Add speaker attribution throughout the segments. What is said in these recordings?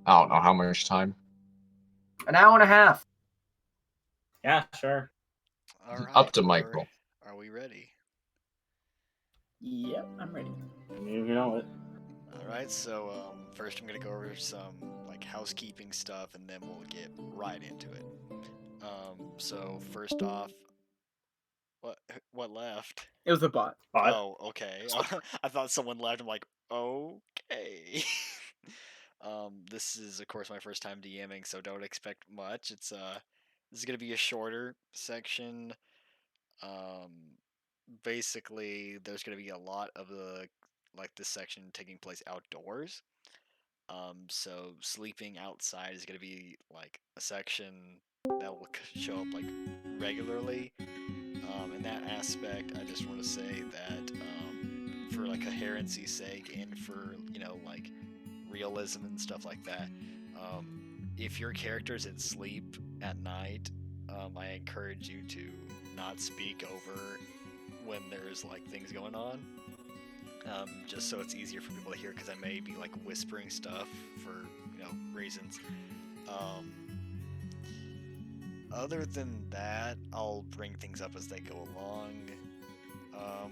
Speaker 1: I don't know how much time.
Speaker 2: An hour and a half.
Speaker 3: Yeah, sure.
Speaker 4: All right.
Speaker 1: Up to Michael.
Speaker 4: Are we ready?
Speaker 3: Yep, I'm ready. You know it.
Speaker 4: All right. So first, I'm gonna go over some like housekeeping stuff, and then we'll get right into it. So first off, what left?
Speaker 2: It was a bot.
Speaker 3: But
Speaker 4: Oh, okay. I thought someone left. I'm like, okay. This is of course my first time DMing, so don't expect much. This is gonna be a shorter section. Um, Basically, there's gonna be a lot of this section taking place outdoors. So sleeping outside is gonna be like a section that will show up like regularly. In that aspect, I just want to say that for like coherency's sake and for like realism and stuff like that, if your character's asleep at night, I encourage you to not speak over when there's like things going on. Just so it's easier for people to hear, because I may be like whispering stuff for reasons. Other than that, I'll bring things up as they go along.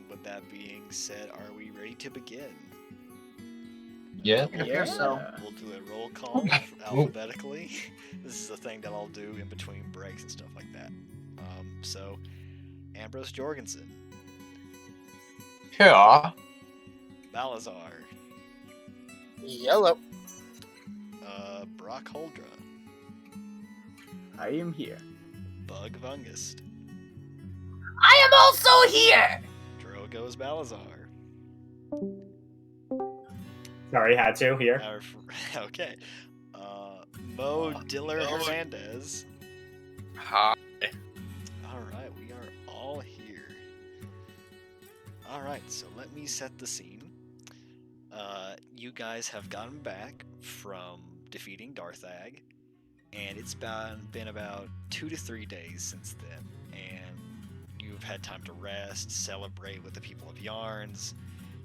Speaker 4: With that being said, are we ready to begin?
Speaker 1: Yeah.
Speaker 2: I hear so.
Speaker 4: We'll do a roll call alphabetically. This is a thing that I'll do in between breaks and stuff like that. So, Ambrose Jorgensen,
Speaker 1: Yeah.
Speaker 4: Balazar,
Speaker 5: Yellow.
Speaker 4: Brock Holdra,
Speaker 2: I am here.
Speaker 4: Bug Vungust,
Speaker 5: I am also here.
Speaker 4: Drogo's Balazar.
Speaker 3: sorry, had to here.
Speaker 4: Okay. Mo Diller Hernandez.
Speaker 5: Hi.
Speaker 4: Alright, we are all here. Alright, so let me set the scene. You guys have gotten back from defeating Darthag, and it's been about 2 to 3 days since then, and you've had time to rest, celebrate with the people of Yarns.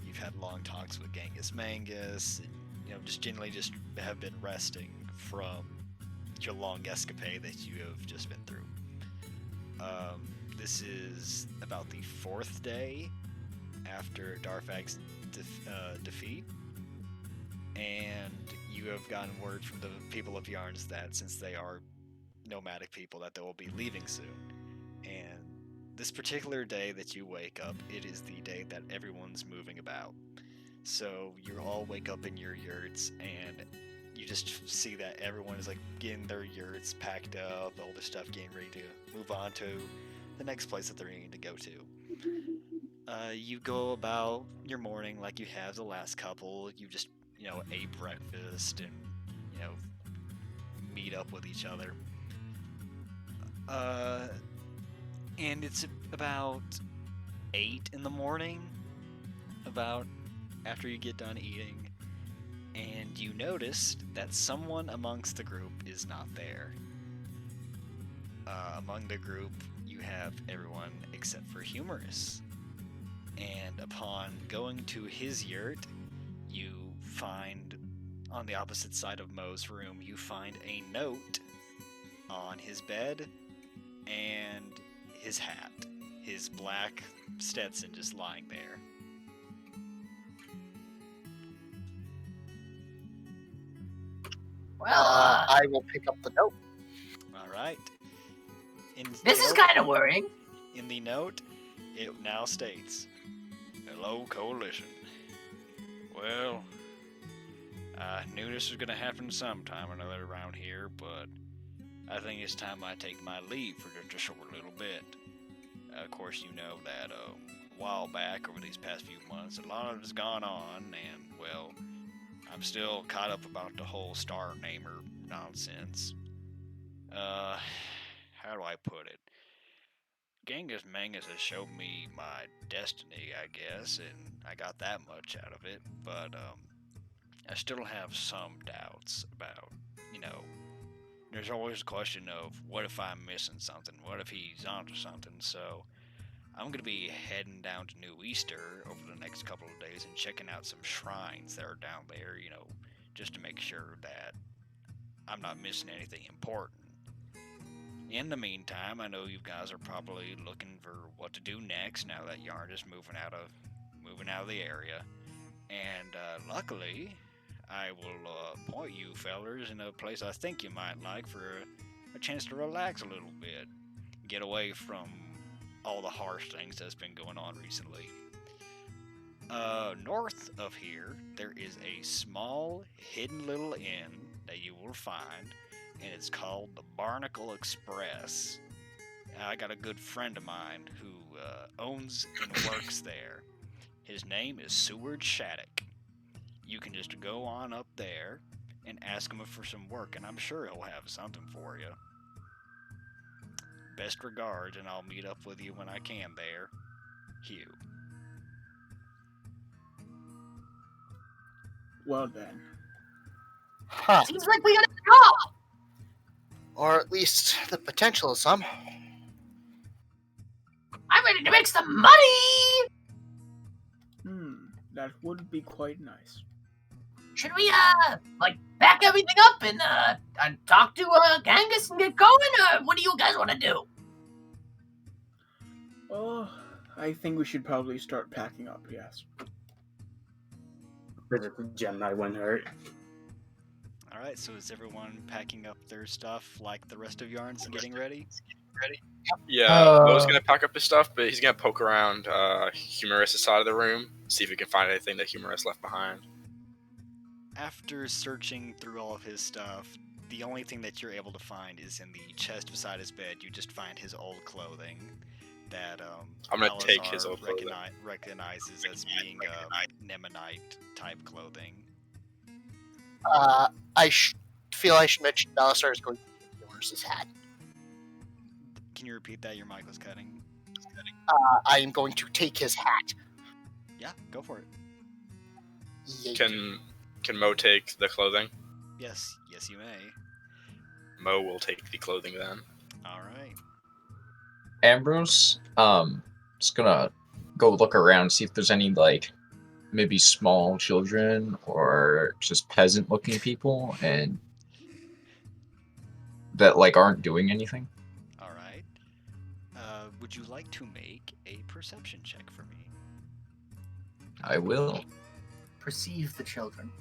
Speaker 4: You've had long talks with Genghis Mangus, and just generally just have been resting from your long escapade that you have just been through. This is about the 4th day after Darthag's defeat, and you have gotten word from the people of Yarns that since they are nomadic people, that they will be leaving soon. And this particular day that you wake up, it is the day that everyone's moving about. So you all wake up in your yurts, and you just see that everyone is like getting their yurts packed up, all the stuff getting ready to move on to the next place that they're needing to go to. You go about your morning like you have the last couple. You just ate breakfast and meet up with each other. And it's about 8 in the morning, about after you get done eating, and you noticed that someone amongst the group is not there. Among the group, you have everyone except for Humorous. And upon going to his yurt, you find, on the opposite side of Mo's room, you find a note on his bed and his hat, his black Stetson just lying there.
Speaker 5: Well, I will pick up the note.
Speaker 4: All right.
Speaker 5: This is kind of worrying.
Speaker 4: In the note, it now states, "Hello, Coalition. Well, I knew this was going to happen sometime or another around here, but I think it's time I take my leave for just a short little bit. Of course, you know that a while back, over these past few months, a lot has gone on, and, well, I'm still caught up about the whole Star Namer nonsense. How do I put it? Genghis Mangus has shown me my destiny, I guess, and I got that much out of it, but, I still have some doubts about, there's always a question of, what if I'm missing something? What if he's onto something? So, I'm going to be heading down to New Easter over the next couple of days and checking out some shrines that are down there, just to make sure that I'm not missing anything important. In the meantime, I know you guys are probably looking for what to do next now that Yarn is moving out of the area. And luckily, I will point you fellers in a place I think you might like for a chance to relax a little bit. Get away from all the harsh things that's been going on recently. North of here, there is a small, hidden little inn that you will find, and it's called the Barnacle Express. I got a good friend of mine who owns and works there. His name is Seward Shattuck. You can just go on up there and ask him for some work, and I'm sure he'll have something for you. Best regards, and I'll meet up with you when I can there. Hugh.
Speaker 2: Well then.
Speaker 6: Huh.
Speaker 5: Seems like we got a job.
Speaker 6: Or at least the potential of some.
Speaker 5: I'm ready to make some money.
Speaker 2: That would be quite nice.
Speaker 5: Should we back everything up and talk to Genghis and get going, or what do you guys want to do?
Speaker 2: Oh, I think we should probably start packing up, yes.
Speaker 3: Visit the Gemini when hurt.
Speaker 4: Alright, so is everyone packing up their stuff like the rest of Yarns and getting ready?
Speaker 7: Yeah, Mo's gonna pack up his stuff, but he's gonna poke around Humorous' side of the room, see if he can find anything that Humorous left behind.
Speaker 4: After searching through all of his stuff, the only thing that you're able to find is in the chest beside his bed. You just find his old clothing that
Speaker 7: I'm gonna take his
Speaker 4: Balazar
Speaker 7: old clothing.
Speaker 4: recognizes as being Nemonite type clothing.
Speaker 6: I feel I should mention Balazar is going to take Humorous's hat.
Speaker 4: Can you repeat that? Your mic was cutting.
Speaker 6: I am going to take his hat.
Speaker 4: Yeah, go for it.
Speaker 6: Yeet.
Speaker 7: Can Mo take the clothing?
Speaker 4: Yes, you may.
Speaker 7: Mo will take the clothing then.
Speaker 4: All right.
Speaker 1: Ambrose, just gonna go look around, see if there's any, like, maybe small children or just peasant-looking people, and that, like, aren't doing anything.
Speaker 4: All right. Would you like to make a perception check for me?
Speaker 1: I will.
Speaker 5: Perceive the children.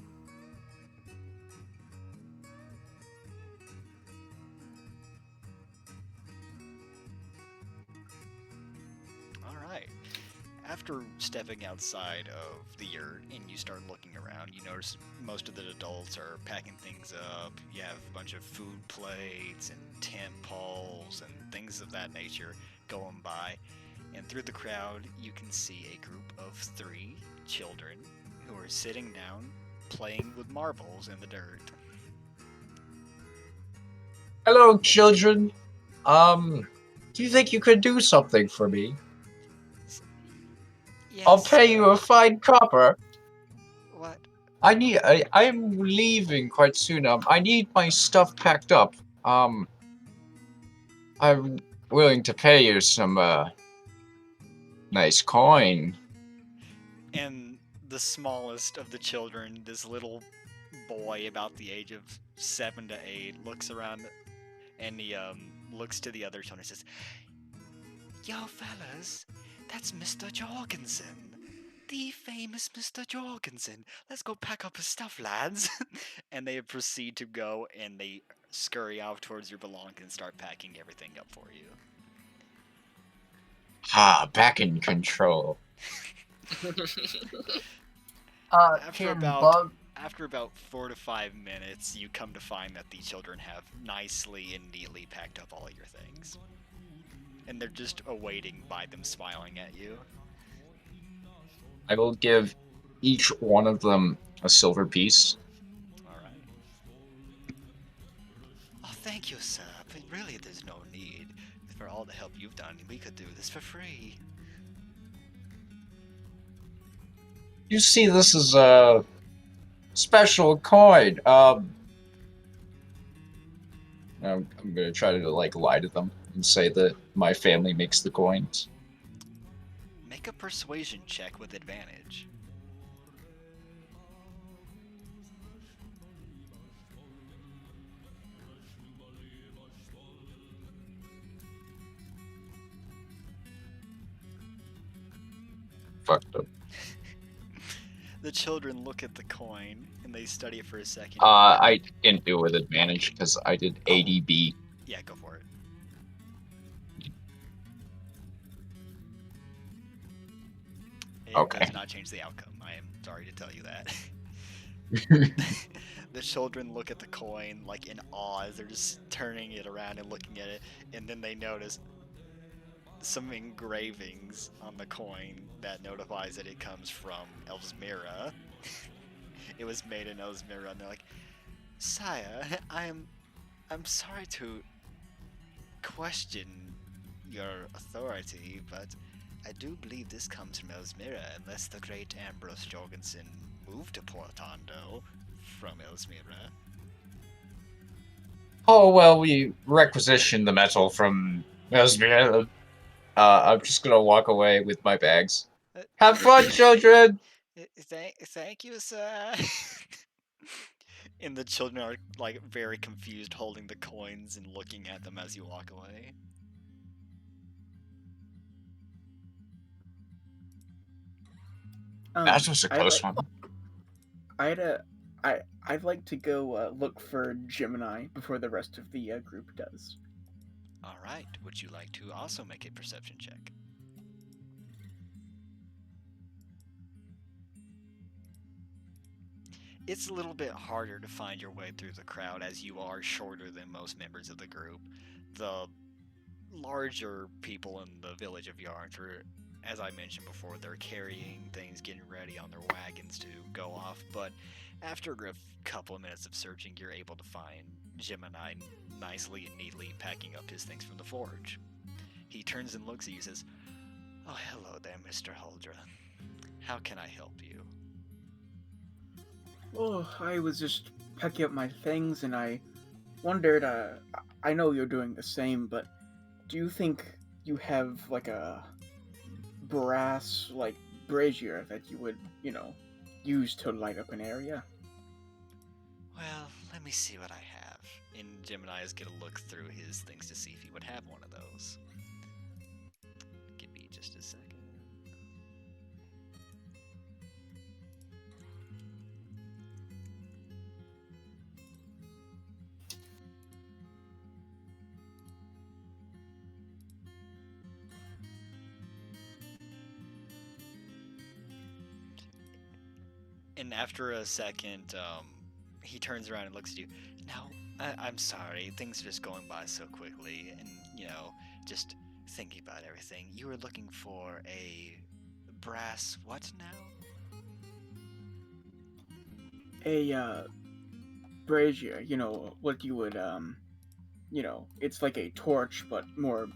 Speaker 4: Alright. After stepping outside of the yurt and you start looking around, you notice most of the adults are packing things up. You have a bunch of food plates and tent poles and things of that nature going by. And through the crowd, you can see a group of 3 children who are sitting down playing with marbles in the dirt.
Speaker 1: Hello, children. Do you think you could do something for me? I'll pay you a fine copper.
Speaker 4: What?
Speaker 1: I'm leaving quite soon. I need my stuff packed up. I'm willing to pay you some, nice coin.
Speaker 4: And the smallest of the children, this little boy about the age of 7 to 8, looks around and he looks to the other children and says, "Yo, fellas, that's Mr. Jorgensen. The famous Mr. Jorgensen. Let's go pack up his stuff, lads." And they proceed to go and they scurry out towards your belongings and start packing everything up for you.
Speaker 1: Back in control.
Speaker 4: After about 4 to 5 minutes, you come to find that the children have nicely and neatly packed up all your things. And they're just awaiting by them, smiling at you.
Speaker 1: I will give each one of them a silver piece.
Speaker 4: Alright. Oh, thank you, sir. But really, there's no need. For all the help you've done, we could do this for free.
Speaker 1: You see, this is a special coin. I'm gonna try to, like, lie to them and say that my family makes the coins.
Speaker 4: Make a persuasion check with advantage.
Speaker 1: fucked up.
Speaker 4: The children look at the coin and they study it for a second.
Speaker 1: I didn't do it with advantage because I did ADB.
Speaker 4: Yeah, go for it. It
Speaker 1: Okay.
Speaker 4: does not change the outcome. I am sorry to tell you that. The children look at the coin like in awe as they're just turning it around and looking at it, and then they notice some engravings on the coin that notifies that it comes from Elsmira. It was made in Elsmira, and they're like, "Sire, I'm sorry to question your authority, but I do believe this comes from Elsmira, unless the great Ambrose Jorgensen moved to Portando from Elsmira."
Speaker 1: Oh well, we requisitioned the metal from Elsmere. I'm just gonna walk away with my bags. Have fun, children.
Speaker 4: Thank you, sir. And the children are like very confused, holding the coins and looking at them as you walk away.
Speaker 1: That was a close one.
Speaker 2: I'd like to go look for Gemini before the rest of the group does.
Speaker 4: All right. Would you like to also make a perception check? It's a little bit harder to find your way through the crowd as you are shorter than most members of the group. The larger people in the village of Yarns are, as I mentioned before, they're carrying things, getting ready on their wagons to go off, but after a couple of minutes of searching, you're able to find Gemini nicely and neatly packing up his things from the forge. He turns and looks at you and says, "Oh, hello there, Mr. Huldra. How can I help you?"
Speaker 2: Oh, I was just packing up my things, and I wondered. I know you're doing the same, but do you think you have like a brass brazier that you would, use to light up an area?
Speaker 4: Well, let me see what I have. And Gemini is going to look through his things to see if he would have one of those. Give me just a second. And after a second, he turns around and looks at you. Now, I'm sorry, things are just going by so quickly, and, just thinking about everything. You were looking for a brass what now?
Speaker 2: A brazier, what you would it's like a torch but more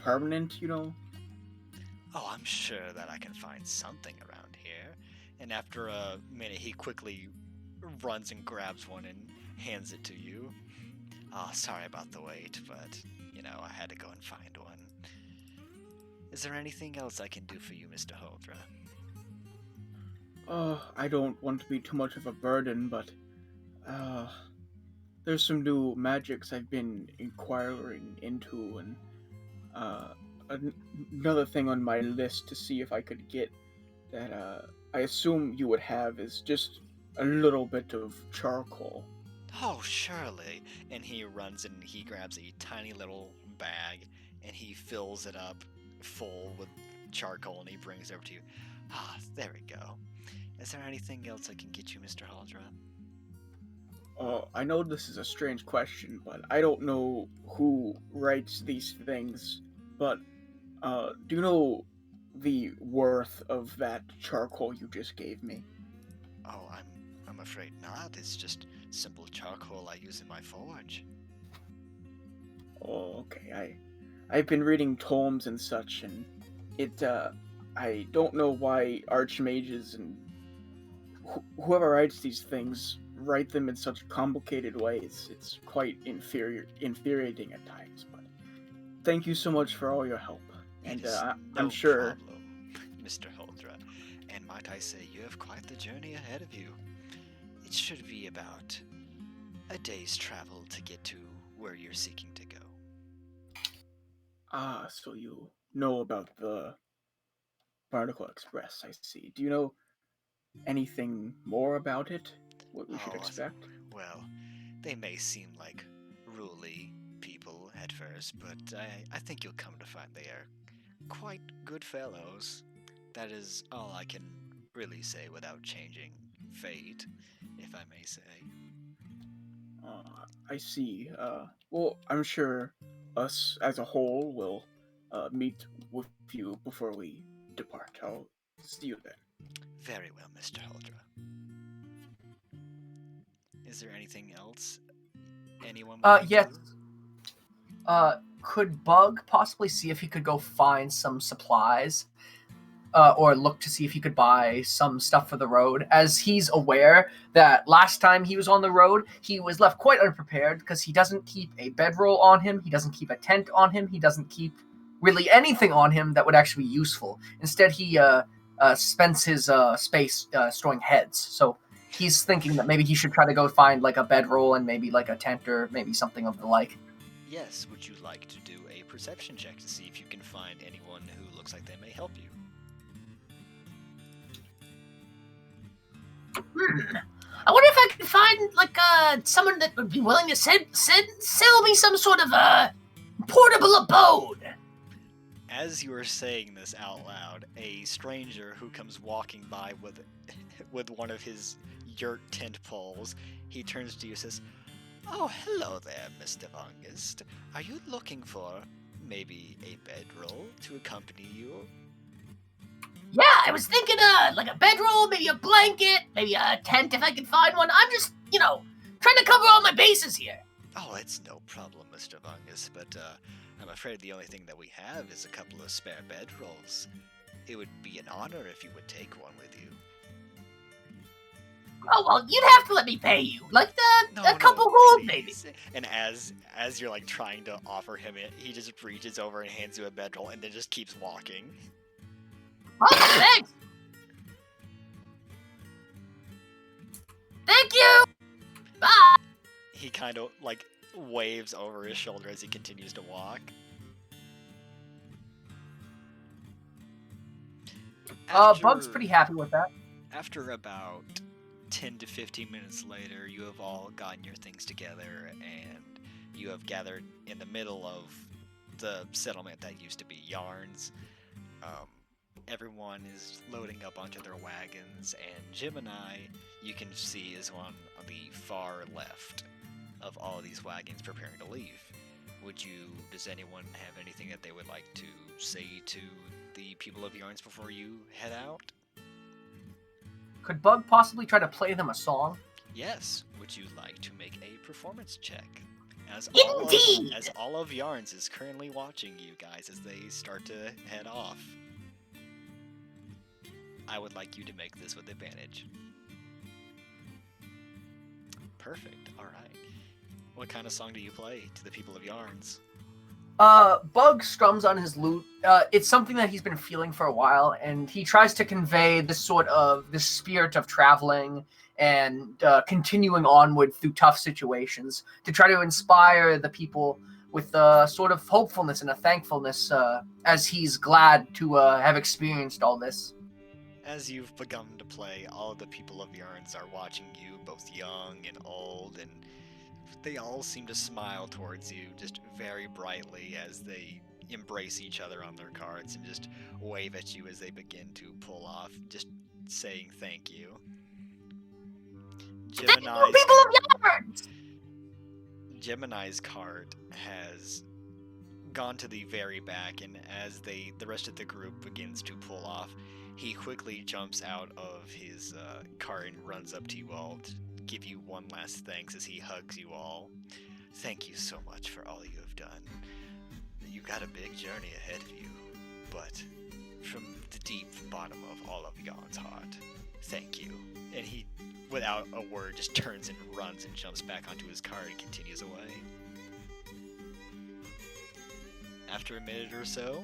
Speaker 2: permanent,
Speaker 4: Oh, I'm sure that I can find something around here. And after a minute, he quickly runs and grabs one and hands it to you. Oh, sorry about the wait, but, I had to go and find one. Is there anything else I can do for you, Mr. Huldra?
Speaker 2: I don't want to be too much of a burden, but there's some new magics I've been inquiring into, and another thing on my list to see if I could get that I assume you would have is just a little bit of charcoal.
Speaker 4: Oh, surely. And he runs and he grabs a tiny little bag and he fills it up full with charcoal and he brings it over to you. Ah, there we go. Is there anything else I can get you, Mr. Huldra?
Speaker 2: I know this is a strange question, but I don't know who writes these things, but do you know the worth of that charcoal you just gave me?
Speaker 4: Oh, I'm afraid not. It's just simple charcoal I use in my forge.
Speaker 2: Oh, okay. I've been reading tomes and such, and I don't know why archmages and whoever writes these things write them in such complicated ways. It's quite infuriating at times, but thank you so much for all your help. And
Speaker 4: It is
Speaker 2: I'm
Speaker 4: no
Speaker 2: sure...
Speaker 4: problem, Mr. Huldra. And might I say, you have quite the journey ahead of you. It should be about a day's travel to get to where you're seeking to go.
Speaker 2: So you know about the Barnacle Express, I see. Do you know anything more about it? What we should
Speaker 4: Oh,
Speaker 2: expect?
Speaker 4: Well, they may seem like ruly people at first, but I think you'll come to find they are quite good fellows. That is all I can really say without changing fate, if I may say.
Speaker 2: I see. Well, I'm sure us as a whole will meet with you before we depart. I'll see you then.
Speaker 4: Very well, Mr. Huldra. Is there anything else anyone would like to
Speaker 8: Yes.
Speaker 4: do?
Speaker 8: Could Bug possibly see if he could go find some supplies, or look to see if he could buy some stuff for the road, as he's aware that last time he was on the road, he was left quite unprepared because he doesn't keep a bedroll on him, he doesn't keep a tent on him, he doesn't keep really anything on him that would actually be useful. Instead, he spends his space storing heads. So he's thinking that maybe he should try to go find like a bedroll and maybe like a tent or maybe something of the like.
Speaker 4: Yes, would you like to do a perception check to see if you can find anyone who looks like they may help you?
Speaker 5: I wonder if I could find like someone that would be willing to sell me some sort of portable abode.
Speaker 4: As you are saying this out loud, a stranger who comes walking by with one of his yurt tent poles, he turns to you and says, "Oh, hello there, Mr. August. Are you looking for maybe a bedroll to accompany you?"
Speaker 5: Yeah, I was thinking like a bedroll, maybe a blanket, maybe a tent if I could find one. I'm just, trying to cover all my bases here.
Speaker 4: Oh, it's no problem, Mr. August, but I'm afraid the only thing that we have is a couple of spare bedrolls. It would be an honor if you would take one with you.
Speaker 5: Oh, well, you'd have to let me pay you. Like a couple gold, maybe.
Speaker 4: please. And as you're like trying to offer him it, he just reaches over and hands you a bedroll and then just keeps walking.
Speaker 5: Oh, thanks. Thank you. Bye.
Speaker 4: He kind of like waves over his shoulder as he continues to walk.
Speaker 8: Bug's pretty happy with that.
Speaker 4: After about 10 to 15 minutes later, you have all gotten your things together and you have gathered in the middle of the settlement that used to be Yarns. Everyone is loading up onto their wagons, and Gemini, you can see, is on the far left of all of these wagons preparing to leave. Does anyone have anything that they would like to say to the people of Yarns before you head out?
Speaker 8: Could Bug possibly try to play them a song?
Speaker 4: Yes. Would you like to make a performance check?
Speaker 5: Indeed!
Speaker 4: As all of Yarns is currently watching you guys as they start to head off. I would like you to make this with advantage. Perfect. All right. What kind of song do you play to the people of Yarns?
Speaker 8: Bug strums on his lute. It's something that he's been feeling for a while, and he tries to convey this spirit of traveling and continuing onward through tough situations to try to inspire the people with a sort of hopefulness and a thankfulness as he's glad to have experienced all this.
Speaker 4: As you've begun to play, all of the people of Yarns are watching you, both young and old, and they all seem to smile towards you just very brightly as they embrace each other on their carts and just wave at you as they begin to pull off, just saying thank you.
Speaker 5: Thank you, people of Yarns!
Speaker 4: Gemini's cart has gone to the very back, and as the rest of the group begins to pull off, he quickly jumps out of his cart and runs up to you all to give you one last thanks as he hugs you all. Thank you so much for all you have done. You got a big journey ahead of you, but from the deep bottom of all of Yarn's heart, thank you. And he, without a word, just turns and runs and jumps back onto his cart and continues away. After a minute or so,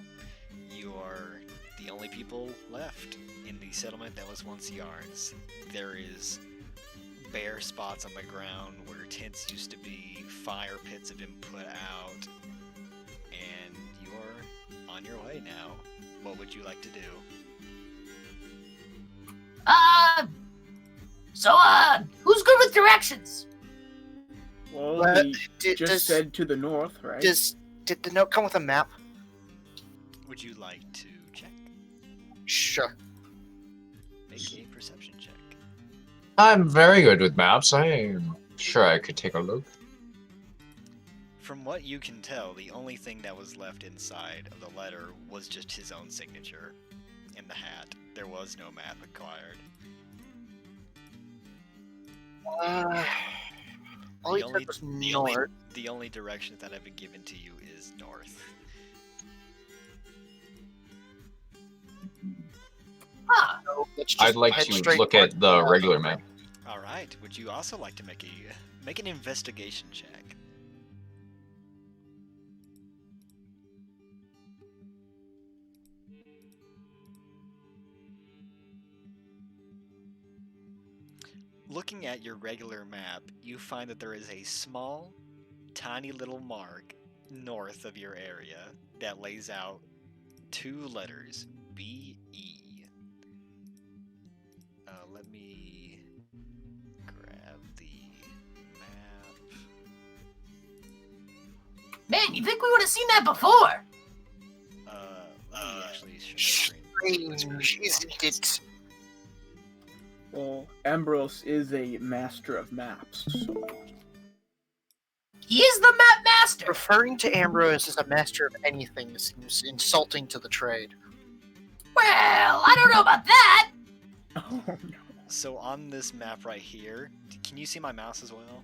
Speaker 4: you are the only people left in the settlement that was once Yarns. There is bare spots on the ground where tents used to be, fire pits have been put out, and you're on your way now. What would you like to do?
Speaker 5: Who's good with directions?
Speaker 2: Well,
Speaker 6: Let-
Speaker 2: he
Speaker 6: did-
Speaker 2: just
Speaker 6: does-
Speaker 2: said to the north, right?
Speaker 6: Did the note come with a map?
Speaker 4: Would you like to check?
Speaker 6: Sure.
Speaker 4: Make a perception check.
Speaker 1: I'm very good with maps. I'm sure I could take a look.
Speaker 4: From what you can tell, the only thing that was left inside of the letter was just his own signature in the hat. There was no map acquired.
Speaker 6: All he said was north.
Speaker 4: The only direction that I've been given to you is north.
Speaker 5: Huh.
Speaker 6: So let's just
Speaker 1: I'd like
Speaker 6: head
Speaker 1: to
Speaker 6: straight
Speaker 1: look
Speaker 6: north.
Speaker 1: at the regular map.
Speaker 4: All right. Would you also like to make an investigation check? Looking at your regular map, you find that there is a small, tiny little mark north of your area that lays out 2 letters, B-E. Let me grab the map.
Speaker 5: Man, you think we would have seen that before?
Speaker 4: Let me actually share my screen.
Speaker 6: Strange, isn't it?
Speaker 2: Well, Ambrose is a master of maps, so...
Speaker 5: He is the map master.
Speaker 6: Referring to Ambrose as a master of anything seems insulting to the trade.
Speaker 5: Well, I don't know about that.
Speaker 2: Oh, no.
Speaker 4: So on this map right here, can you see my mouse as well?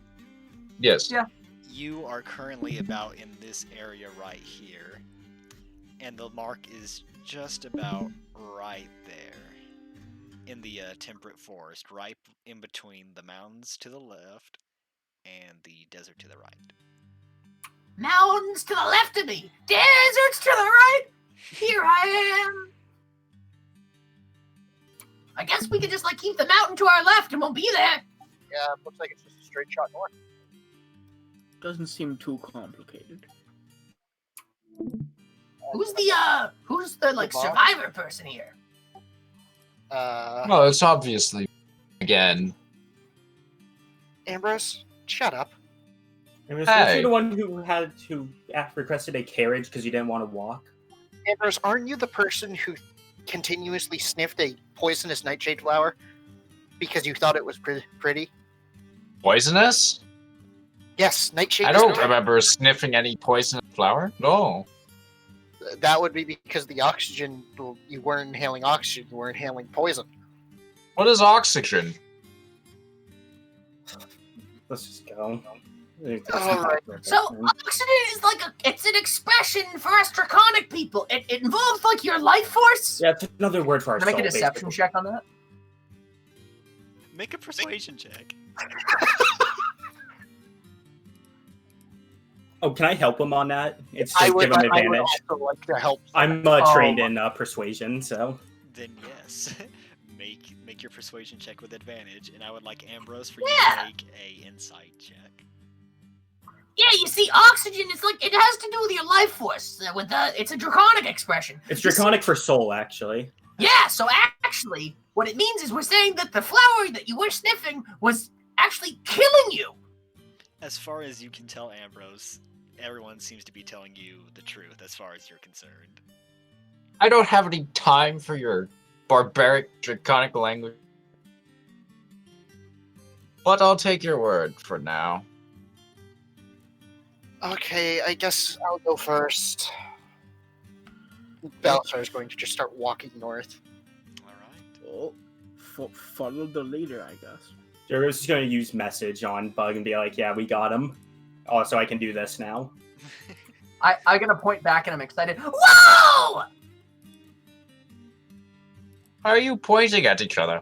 Speaker 1: Yes.
Speaker 8: Yeah.
Speaker 4: You are currently about in this area right here, and the mark is just about right there in the temperate forest, right in between the mountains to the left and the desert to the right.
Speaker 5: Mountains to the left of me, deserts to the right. Here I am. I guess we could just keep the mountain to our left and we'll be there.
Speaker 6: Yeah, looks like it's just a straight shot north.
Speaker 2: Doesn't seem too complicated.
Speaker 5: Who's the
Speaker 6: Bob?
Speaker 5: survivor person here?
Speaker 1: Well, it's obviously again.
Speaker 6: Ambrose, shut up.
Speaker 3: Was
Speaker 1: Hey.
Speaker 3: you the one who requested a carriage because you didn't want to walk?
Speaker 6: Ambrose, aren't you the person who continuously sniffed a poisonous nightshade flower because you thought it was pretty?
Speaker 1: Poisonous?
Speaker 6: Yes, nightshade.
Speaker 1: I
Speaker 6: is
Speaker 1: don't
Speaker 6: pretty.
Speaker 1: remember sniffing any poisonous flower. No.
Speaker 6: That would be because the oxygen, you weren't inhaling oxygen, you were inhaling poison.
Speaker 1: What is oxygen?
Speaker 3: Let's just go.
Speaker 6: Alright.
Speaker 5: So oxygen is it's an expression for us draconic people. It involves your life force.
Speaker 3: Yeah, it's another word for our
Speaker 8: Can I make a
Speaker 3: soul,
Speaker 8: deception
Speaker 3: basically.
Speaker 8: check on that?
Speaker 4: Make a persuasion check.
Speaker 3: Oh, can I help him on that? It's
Speaker 6: I
Speaker 3: to
Speaker 6: would,
Speaker 3: give him
Speaker 6: I would
Speaker 3: advantage.
Speaker 6: also like to help.
Speaker 3: I'm
Speaker 8: Oh.
Speaker 3: trained in persuasion, so
Speaker 4: Then yes, make your persuasion check with advantage, and I would like Ambrose for
Speaker 5: Yeah.
Speaker 4: you to make a insight check.
Speaker 5: Yeah, you see, oxygen is it has to do with your life force. It's a draconic expression.
Speaker 3: it's draconic for soul, actually.
Speaker 5: Yeah, so actually, what it means is we're saying that the flower that you were sniffing was actually killing you.
Speaker 4: As far as you can tell, Ambrose, everyone seems to be telling you the truth as far as you're concerned.
Speaker 1: I don't have any time for your barbaric draconic language. But I'll take your word for now.
Speaker 6: Okay, I guess I'll go first. Balasar is going to just start walking north.
Speaker 4: Alright.
Speaker 2: Well, follow the leader, I guess.
Speaker 3: Jerry's just going to use message on Bug and be like, yeah, we got him. Also, I can do this now.
Speaker 8: I'm gonna point back and I'm excited.
Speaker 5: Whoa!
Speaker 1: How are you pointing at each other?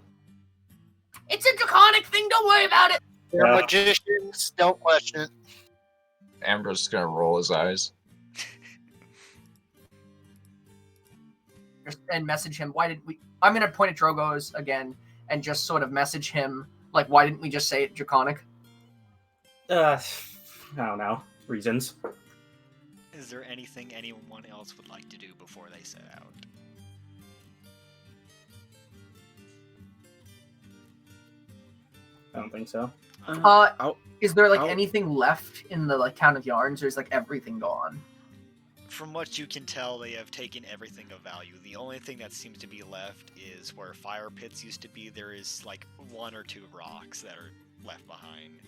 Speaker 5: It's a draconic thing, don't worry about it.
Speaker 6: They're
Speaker 3: Yeah.
Speaker 6: magicians, don't question it.
Speaker 1: Ambrose is gonna roll his eyes.
Speaker 8: And message him. Why did we? I'm gonna point at Drogo's again and just sort of message him why didn't we just say it draconic?
Speaker 3: I don't know. Reasons.
Speaker 4: Is there anything anyone else would like to do before they set out?
Speaker 3: I don't think so.
Speaker 8: Is there like
Speaker 2: I'll-
Speaker 8: anything left in the like town of Yarns, or is like everything gone?
Speaker 4: From what you can tell, they have taken everything of value. The only thing that seems to be left is where fire pits used to be. There is like 1 or 2 rocks that are left behind.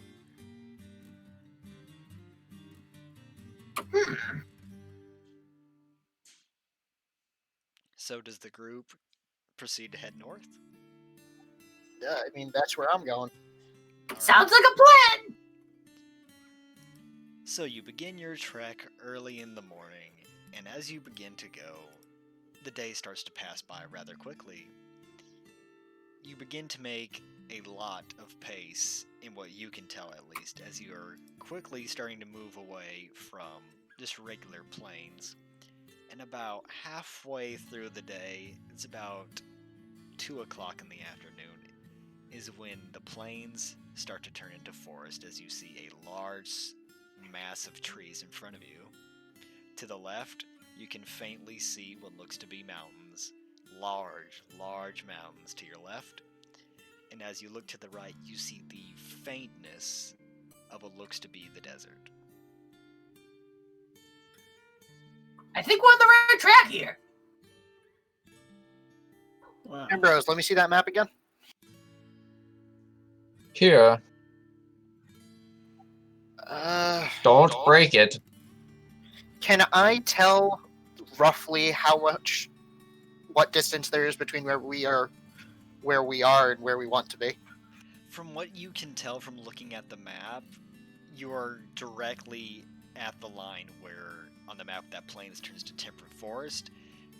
Speaker 4: So does the group proceed to head north?
Speaker 6: Yeah, I mean, that's where I'm going.
Speaker 4: Alright.
Speaker 5: Sounds like a plan.
Speaker 4: So you begin your trek early in the morning, and as you begin to go, the day starts to pass by rather quickly. You begin to make a lot of pace, in what you can tell at least, as you are quickly starting to move away from just regular plains. And about halfway through the day, it's about 2 o'clock in the afternoon, is when the plains start to turn into forest as you see a large mass of trees in front of you. To the left, you can faintly see what looks to be mountains. Large mountains to your left. And as you look to the right, you see the faintness of what looks to be the desert.
Speaker 5: I think we're on the right track here.
Speaker 2: Wow.
Speaker 6: Ambrose, let me see that map again.
Speaker 1: Here, don't break it.
Speaker 6: Can I tell roughly what distance there is between where we are, and where we want to be?
Speaker 4: From what you can tell from looking at the map, you are directly at the line where, on the map, that plains turns to temperate forest,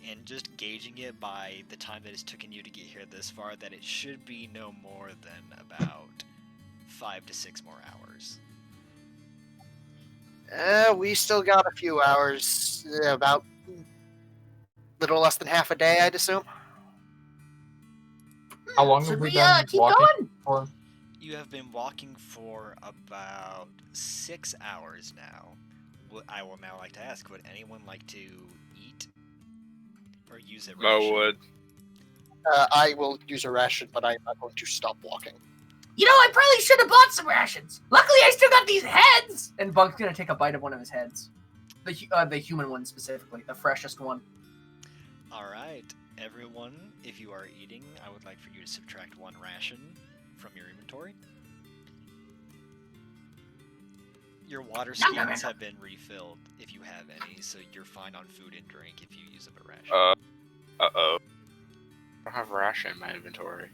Speaker 4: and just gauging it by the time that it's taken you to get here this far, that it should be no more than about 5 to 6 more hours.
Speaker 6: We still got a few hours, about little less than half a day, I'd assume.
Speaker 1: How long
Speaker 5: Should
Speaker 1: have we
Speaker 5: we
Speaker 1: been
Speaker 5: keep
Speaker 1: walking
Speaker 5: going?
Speaker 1: for?
Speaker 4: You have been walking for about 6 hours now. I will now like to ask, would anyone like to eat or use a
Speaker 7: Mo
Speaker 4: ration?
Speaker 7: would.
Speaker 6: I will use a ration, but I'm not going to stop walking.
Speaker 5: You know, I probably should have bought some rations. Luckily, I still got these heads.
Speaker 8: And Bug's gonna take a bite of one of his heads. The human one specifically, the freshest one.
Speaker 4: Alright, everyone, if you are eating, I would like for you to subtract 1 ration from your inventory. Your water
Speaker 5: Nom, nom,
Speaker 4: skins
Speaker 5: nom.
Speaker 4: have been refilled, if you have any, so you're fine on food and drink if you use up a ration.
Speaker 7: Uh-oh. I don't have ration in my inventory.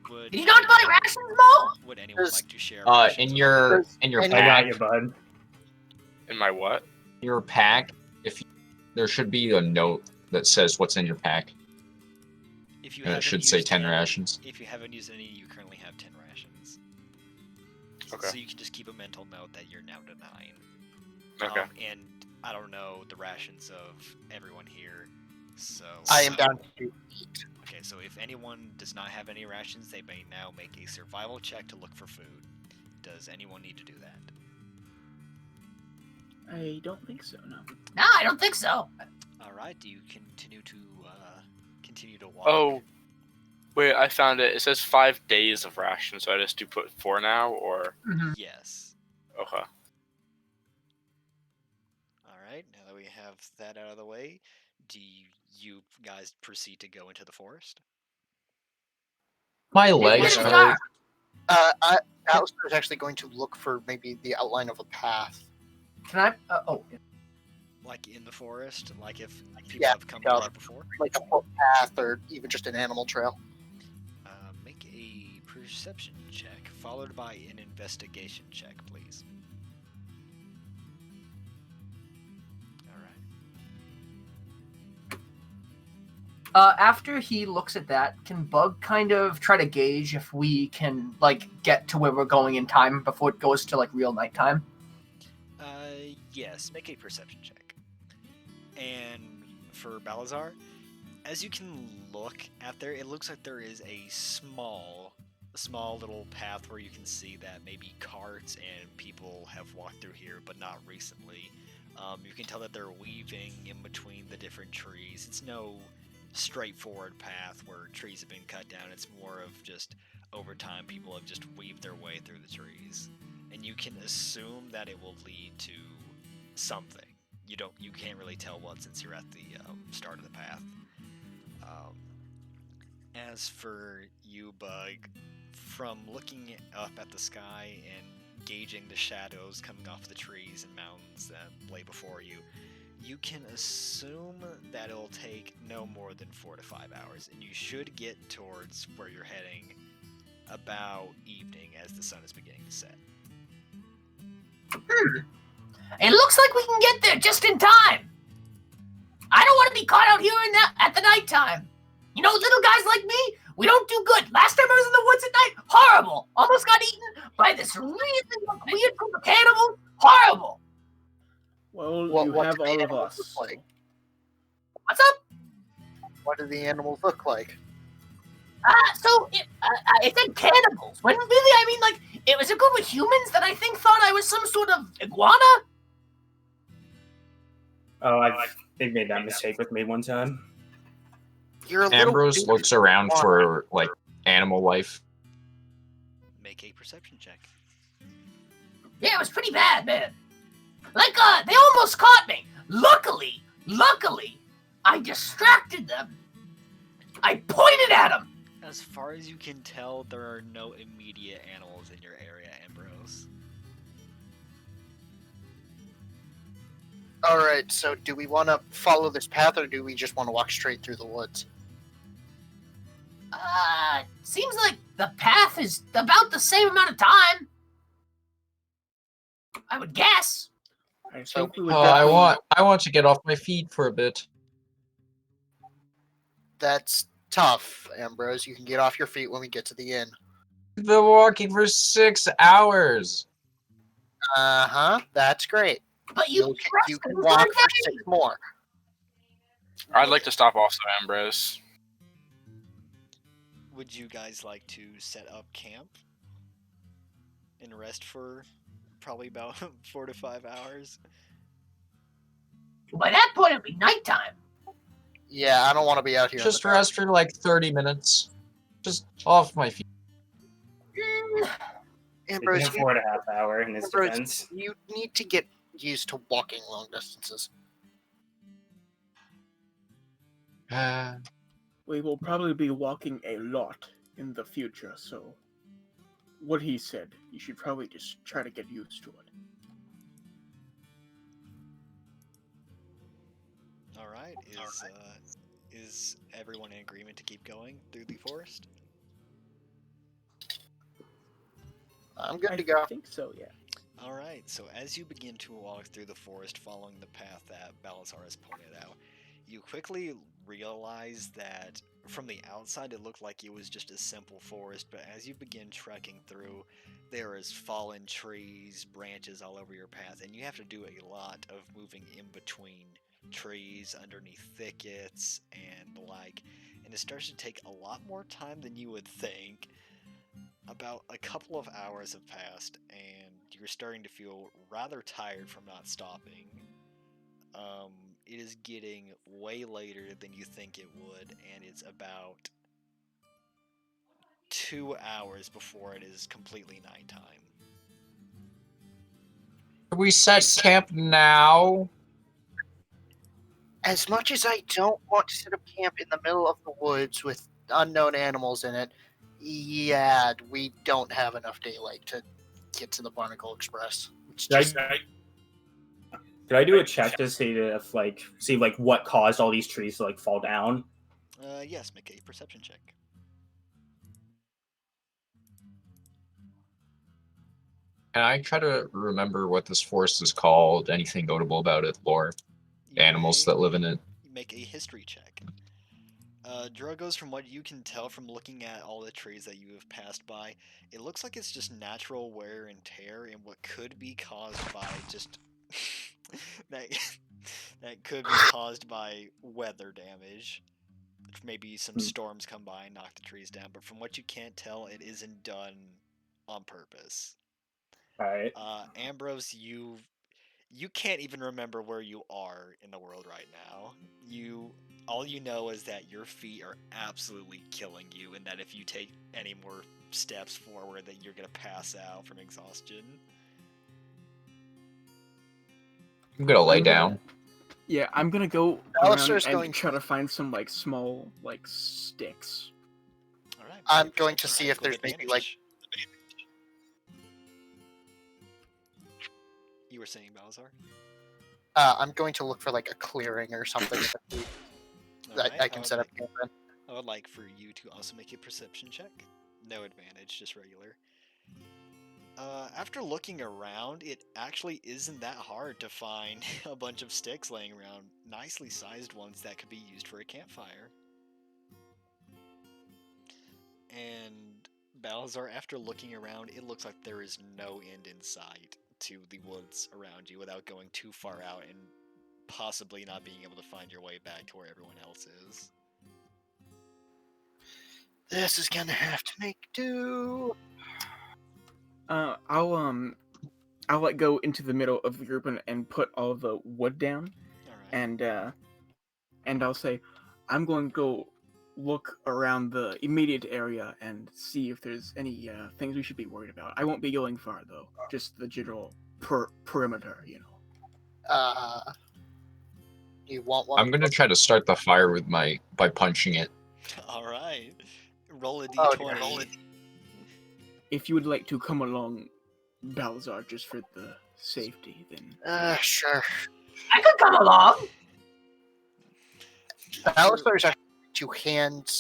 Speaker 4: Would
Speaker 5: Did you not buy rations, Mo?
Speaker 4: Would anyone
Speaker 6: There's-
Speaker 4: like to share rations
Speaker 1: In
Speaker 4: with
Speaker 1: your
Speaker 3: I got
Speaker 1: pack,
Speaker 3: you, bud.
Speaker 7: In my what?
Speaker 1: your pack, there should be a note that says what's in your pack,
Speaker 4: If you
Speaker 1: and it
Speaker 4: haven't
Speaker 1: should say
Speaker 4: used
Speaker 1: 10
Speaker 4: any-
Speaker 1: rations.
Speaker 4: If you haven't used any, you currently have 10 rations.
Speaker 7: Okay.
Speaker 4: So you can just keep a mental note that you're now to 9.
Speaker 7: Okay.
Speaker 4: And I don't know the rations of everyone here, so...
Speaker 6: I am down to eat.
Speaker 4: Okay, so if anyone does not have any rations, they may now make a survival check to look for food. Does anyone need to do that?
Speaker 2: I don't think so, no.
Speaker 5: No, I don't think so.
Speaker 4: Alright, do you continue to walk?
Speaker 7: Oh, wait, I found it. It says 5 days of ration, so I just do put 4 now, or...
Speaker 4: Yes.
Speaker 7: Okay.
Speaker 4: Alright, now that we have that out of the way, do you guys proceed to go into the forest?
Speaker 1: My
Speaker 5: Where
Speaker 1: legs
Speaker 5: did we
Speaker 1: hurt.
Speaker 6: Alistair is actually going to look for maybe the outline of a path.
Speaker 8: Can I?
Speaker 4: Like in the forest? Like if people
Speaker 6: Yeah,
Speaker 4: have come
Speaker 6: yeah.
Speaker 4: here before?
Speaker 6: Like a footpath or even just an animal trail.
Speaker 4: Make a perception check, followed by an investigation check, please. Alright.
Speaker 8: After he looks at that, can Bug kind of try to gauge if we can like get to where we're going in time before it goes to like real nighttime?
Speaker 4: Yes, make a perception check. And for Balazar, as you can look at there, it looks like there is a small little path where you can see that maybe carts and people have walked through here, but not recently. You can tell that they're weaving in between the different trees. It's no straightforward path where trees have been cut down. It's more of just over time people have just weaved their way through the trees, and you can assume that it will lead to something. You can't really tell what since you're at the start of the path. As for you, Bug, from looking up at the sky and gauging the shadows coming off the trees and mountains that lay before you, you can assume that it'll take no more than 4 to 5 hours, and you should get towards where you're heading about evening as the sun is beginning to set.
Speaker 5: It looks like we can get there just in time. I don't want to be caught out here at the nighttime. You know, little guys like me, we don't do good. Last time I was in the woods at night, horrible. Almost got eaten by this really weird group of cannibals. Horrible.
Speaker 2: Well,
Speaker 6: What
Speaker 2: you
Speaker 6: do
Speaker 2: have
Speaker 6: the
Speaker 2: all of
Speaker 6: animals
Speaker 2: us.
Speaker 6: look like?
Speaker 5: What's up?
Speaker 6: What do the animals look like?
Speaker 5: So it said cannibals. When really, I mean, like, it was a group of humans that I think thought I was some sort of iguana.
Speaker 3: Oh, they made that mistake with me one time.
Speaker 6: You're a little
Speaker 1: Ambrose
Speaker 6: dude.
Speaker 1: looks around for like animal life.
Speaker 4: Make a perception check.
Speaker 5: Yeah, it was pretty bad, man. Like, they almost caught me. Luckily, I distracted them. I pointed at them.
Speaker 4: As far as you can tell, there are no immediate animals in your area, Ambrose.
Speaker 6: All right, so do we want to follow this path, or do we just want to walk straight through the woods?
Speaker 5: Seems like the path is about the same amount of time. I would guess.
Speaker 2: I
Speaker 6: So-
Speaker 2: think we would
Speaker 1: Oh,
Speaker 2: definitely-
Speaker 1: I want to get off my feet for a bit.
Speaker 6: That's tough, Ambrose. You can get off your feet when we get to the inn.
Speaker 1: We've been walking for 6 hours.
Speaker 6: Uh-huh, that's great.
Speaker 5: But you
Speaker 6: You can walk for 6 more.
Speaker 7: I'd like to stop also, Ambrose.
Speaker 4: Would you guys like to set up camp and rest for probably about 4 to 5 hours?
Speaker 5: By that point, it'd be nighttime.
Speaker 6: Yeah, I don't want to be out here. in
Speaker 1: Just
Speaker 6: the dark.
Speaker 1: rest for like 30 minutes. Just off my feet.
Speaker 6: Ambrose,
Speaker 3: Taking a 4.5 hour in his
Speaker 6: Ambrose,
Speaker 3: defense.
Speaker 6: you need to get used to walking long distances.
Speaker 2: We will probably be walking a lot in the future, so what he said, you should probably just try to get used to it.
Speaker 4: All right. Is everyone in agreement to keep going through the forest?
Speaker 6: I'm good
Speaker 2: I
Speaker 6: to go.
Speaker 2: think so, yeah.
Speaker 4: All right. So as you begin to walk through the forest, following the path that Balasar has pointed out, you quickly realize that from the outside it looked like it was just a simple forest, but as you begin trekking through, there is fallen trees, branches all over your path, and you have to do a lot of moving in between trees, underneath thickets, and the like, and it starts to take a lot more time than you would think. About a couple of hours have passed, and you're starting to feel rather tired from not stopping. It is getting way later than you think it would, and it's about 2 hours before it is completely nighttime.
Speaker 1: We set camp now.
Speaker 6: As much as I don't want to set up camp in the middle of the woods with unknown animals in it, yeah, we don't have enough daylight to get to the Barnacle Express. It's
Speaker 3: Did
Speaker 6: just,
Speaker 3: I do a check to see if see what caused all these trees to fall down?
Speaker 4: Yes, make a perception check.
Speaker 1: Can I try to remember what this forest is called? Anything notable about it? Lore?
Speaker 4: You
Speaker 1: Animals
Speaker 4: may
Speaker 1: that live in it?
Speaker 4: Make a history check. Drugos, from what you can tell from looking at all the trees that you have passed by, it looks like it's just natural wear and tear, and what could be caused by just that could be caused by weather damage. Maybe some storms come by and knock the trees down, but from what you can't tell, it isn't done on purpose.
Speaker 3: Alright.
Speaker 4: Ambrose, you can't even remember where you are in the world right now. All you know is that your feet are absolutely killing you, and that if you take any more steps forward that you're gonna pass out from exhaustion.
Speaker 1: I'm gonna lay
Speaker 2: I'm gonna-
Speaker 1: down.
Speaker 2: Yeah, I'm gonna go
Speaker 6: Alistair's
Speaker 2: around
Speaker 6: going
Speaker 2: and
Speaker 6: to-
Speaker 2: try to find some like small like sticks.
Speaker 4: All right.
Speaker 6: I'm
Speaker 4: make a
Speaker 6: going to
Speaker 4: perception
Speaker 6: see if
Speaker 4: check with
Speaker 6: there's maybe, like-
Speaker 4: advantage. You were saying, Balazar?
Speaker 6: I'm going to look for like a clearing or something that
Speaker 4: Alright,
Speaker 6: I can set up camp in.
Speaker 4: I would like for you to also make a perception check. No advantage, just regular. After looking around, it actually isn't that hard to find a bunch of sticks laying around, nicely sized ones that could be used for a campfire. And Balazar, after looking around, it looks like there is no end in sight to the woods around you without going too far out and possibly not being able to find your way back to where everyone else is.
Speaker 6: This is gonna have to make do.
Speaker 2: I'll like go into the middle of the group and put all the wood down,
Speaker 4: Alright.
Speaker 2: and I'll say, I'm going to go look around the immediate area and see if there's any things we should be worried about. I won't be going far though, just the general perimeter, you know.
Speaker 6: You want one?
Speaker 1: I'm gonna try to start the fire with by punching it.
Speaker 4: Alright. Roll a
Speaker 6: Oh,
Speaker 4: d20.
Speaker 6: roll it.
Speaker 2: If you would like to come along, Balazar, just for the safety, then
Speaker 6: Sure.
Speaker 5: I could come along.
Speaker 6: Alistair's actually to hand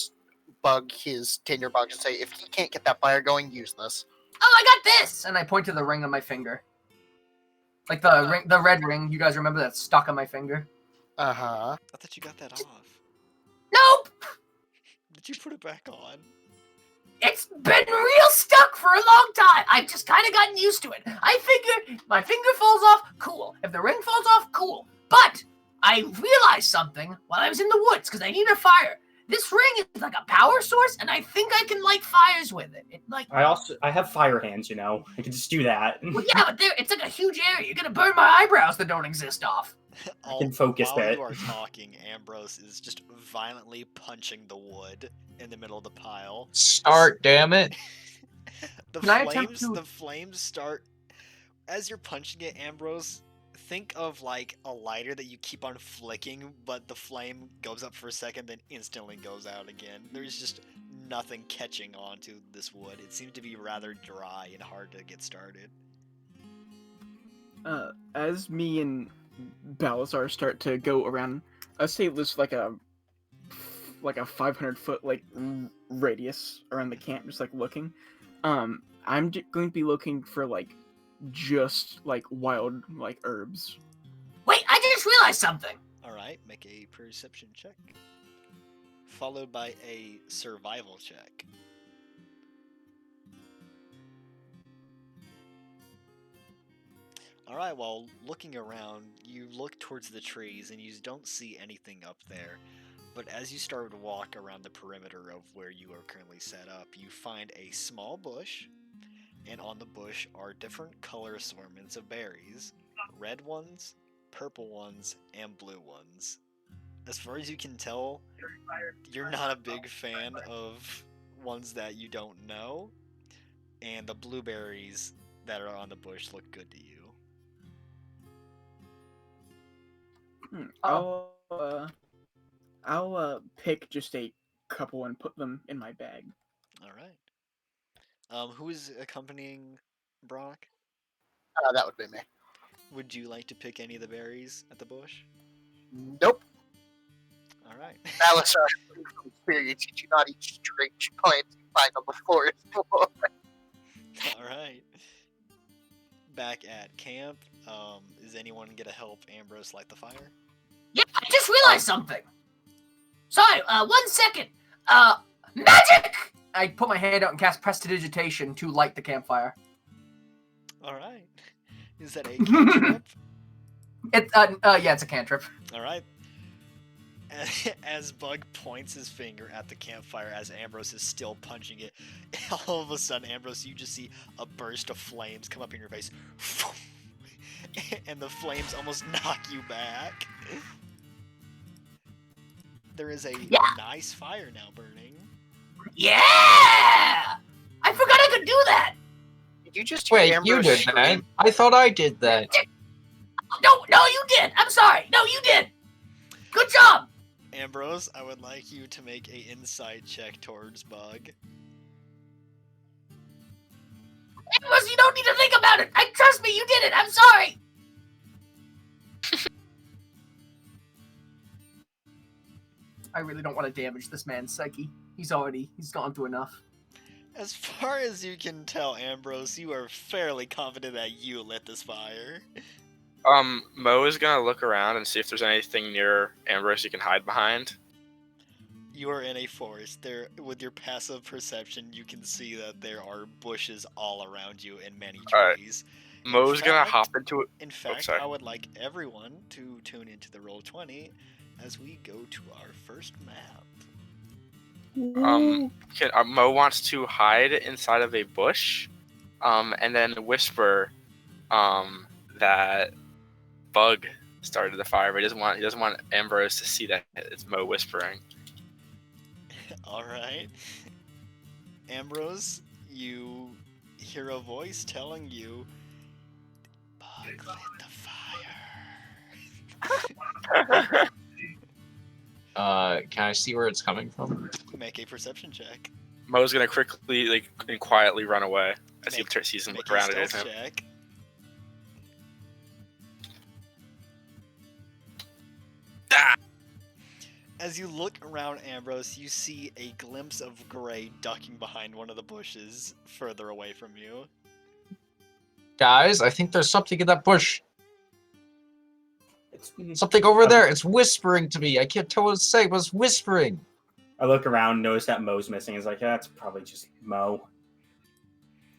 Speaker 6: Bug his tinder box and say, if he can't get that fire going, use this.
Speaker 5: Oh, I got this.
Speaker 8: And I point to the ring on my finger. Like the ring, the red ring. You guys remember that's stuck on my finger?
Speaker 6: Uh-huh.
Speaker 4: I thought you got that off.
Speaker 5: Nope.
Speaker 4: Did you put it back on?
Speaker 5: It's been real stuck for a long time. I've just kind of gotten used to it. I figure my finger falls off, cool. If the ring falls off, cool. But I realized something while I was in the woods because I need a fire. This ring is like a power source, and I think I can light fires with it. It like,
Speaker 3: I have fire hands, you know. I can just do that.
Speaker 5: well, yeah, but it's like a huge area. You're gonna burn my eyebrows that don't exist off.
Speaker 3: I can focus
Speaker 4: While
Speaker 3: that.
Speaker 4: you are talking, Ambrose is just violently punching the wood in the middle of the pile.
Speaker 1: Start, damn it!
Speaker 4: The
Speaker 8: Can I attempt
Speaker 4: flames,
Speaker 8: to-
Speaker 4: the flames start as you're punching it, Ambrose. Think of like a lighter that you keep on flicking, but the flame goes up for a second, then instantly goes out again. There's just nothing catching onto this wood. It seems to be rather dry and hard to get started.
Speaker 2: as me and Balazar start to go around, let's say there's like a 500-foot like radius around the camp, just like looking. I'm going to be looking for like just like wild like herbs.
Speaker 5: Wait, I just realized something.
Speaker 4: Alright, make a perception check. Followed by a survival check. Alright, well, looking around, you look towards the trees and you don't see anything up there. But as you start to walk around the perimeter of where you are currently set up, you find a small bush, and on the bush are different color assortments of berries. Red ones, purple ones, and blue ones. As far as you can tell, you're not a big fan of ones that you don't know, and the blueberries that are on the bush look good to you.
Speaker 2: I'll pick just a couple and put them in my bag.
Speaker 4: Alright. Who is accompanying Brock?
Speaker 6: That would be me.
Speaker 4: Would you like to pick any of the berries at the bush?
Speaker 6: Nope.
Speaker 4: Alright.
Speaker 6: Alistair, from experience, you do not eat strange plants you find on the forest floor.
Speaker 4: Alright. Back at camp, is anyone gonna help Ambrose light the fire?
Speaker 5: Yeah, I just realized something. Sorry, 1 second. Magic!
Speaker 8: I put my hand out and cast Prestidigitation to light the campfire.
Speaker 4: Alright. Is that a cantrip?
Speaker 8: Yeah, it's a cantrip.
Speaker 4: Alright. As Bug points his finger at the campfire as Ambrose is still punching it, all of a sudden, Ambrose, you just see a burst of flames come up in your face. And the flames almost knock you back. There is a
Speaker 5: Yeah.
Speaker 4: nice fire now burning.
Speaker 5: Yeah! I forgot do that.
Speaker 6: Did you just hear
Speaker 1: Wait, you
Speaker 6: Ambrose
Speaker 1: did
Speaker 6: scream?
Speaker 1: that? I thought I did that.
Speaker 5: No, you did. I'm sorry. No, you did. Good job.
Speaker 4: Ambrose, I would like you to make a insight check towards Bug.
Speaker 5: Ambrose, you don't need to think about it. Trust me, you did it. I'm sorry.
Speaker 8: I really don't want to damage this man's psyche. He's gone through enough.
Speaker 4: As far as you can tell, Ambrose, you are fairly confident that you lit this fire.
Speaker 7: Mo is gonna look around and see if there's anything near Ambrose he can hide behind.
Speaker 4: You are in a forest. There, with your passive perception, you can see that there are bushes all around you and many
Speaker 7: Alright.
Speaker 4: trees.
Speaker 7: Mo's gonna
Speaker 4: fact-
Speaker 7: hop into it.
Speaker 4: In fact,
Speaker 7: sorry.
Speaker 4: I would like everyone to tune into the Roll20 as we go to our first map.
Speaker 7: Mo wants to hide inside of a bush, and then whisper, that Bug started the fire, but he doesn't want Ambrose to see that it's Mo whispering.
Speaker 4: Alright. Ambrose, you hear a voice telling you, Bug lit the fire.
Speaker 1: Can I see where it's coming from?
Speaker 4: Make a perception check.
Speaker 7: Mo's gonna quickly, and quietly run away as he sees him
Speaker 4: Make
Speaker 7: look around
Speaker 4: a
Speaker 7: at
Speaker 4: stealth
Speaker 7: him.
Speaker 4: check. As you look around Ambrose, you see a glimpse of Gray ducking behind one of the bushes further away from you.
Speaker 1: Guys, I think there's something in that bush.
Speaker 3: It's,
Speaker 1: Something over there. It's whispering to me. I can't tell what to say, but it's whispering.
Speaker 3: I look around, notice that Mo's missing. It's like, yeah, that's probably just Mo.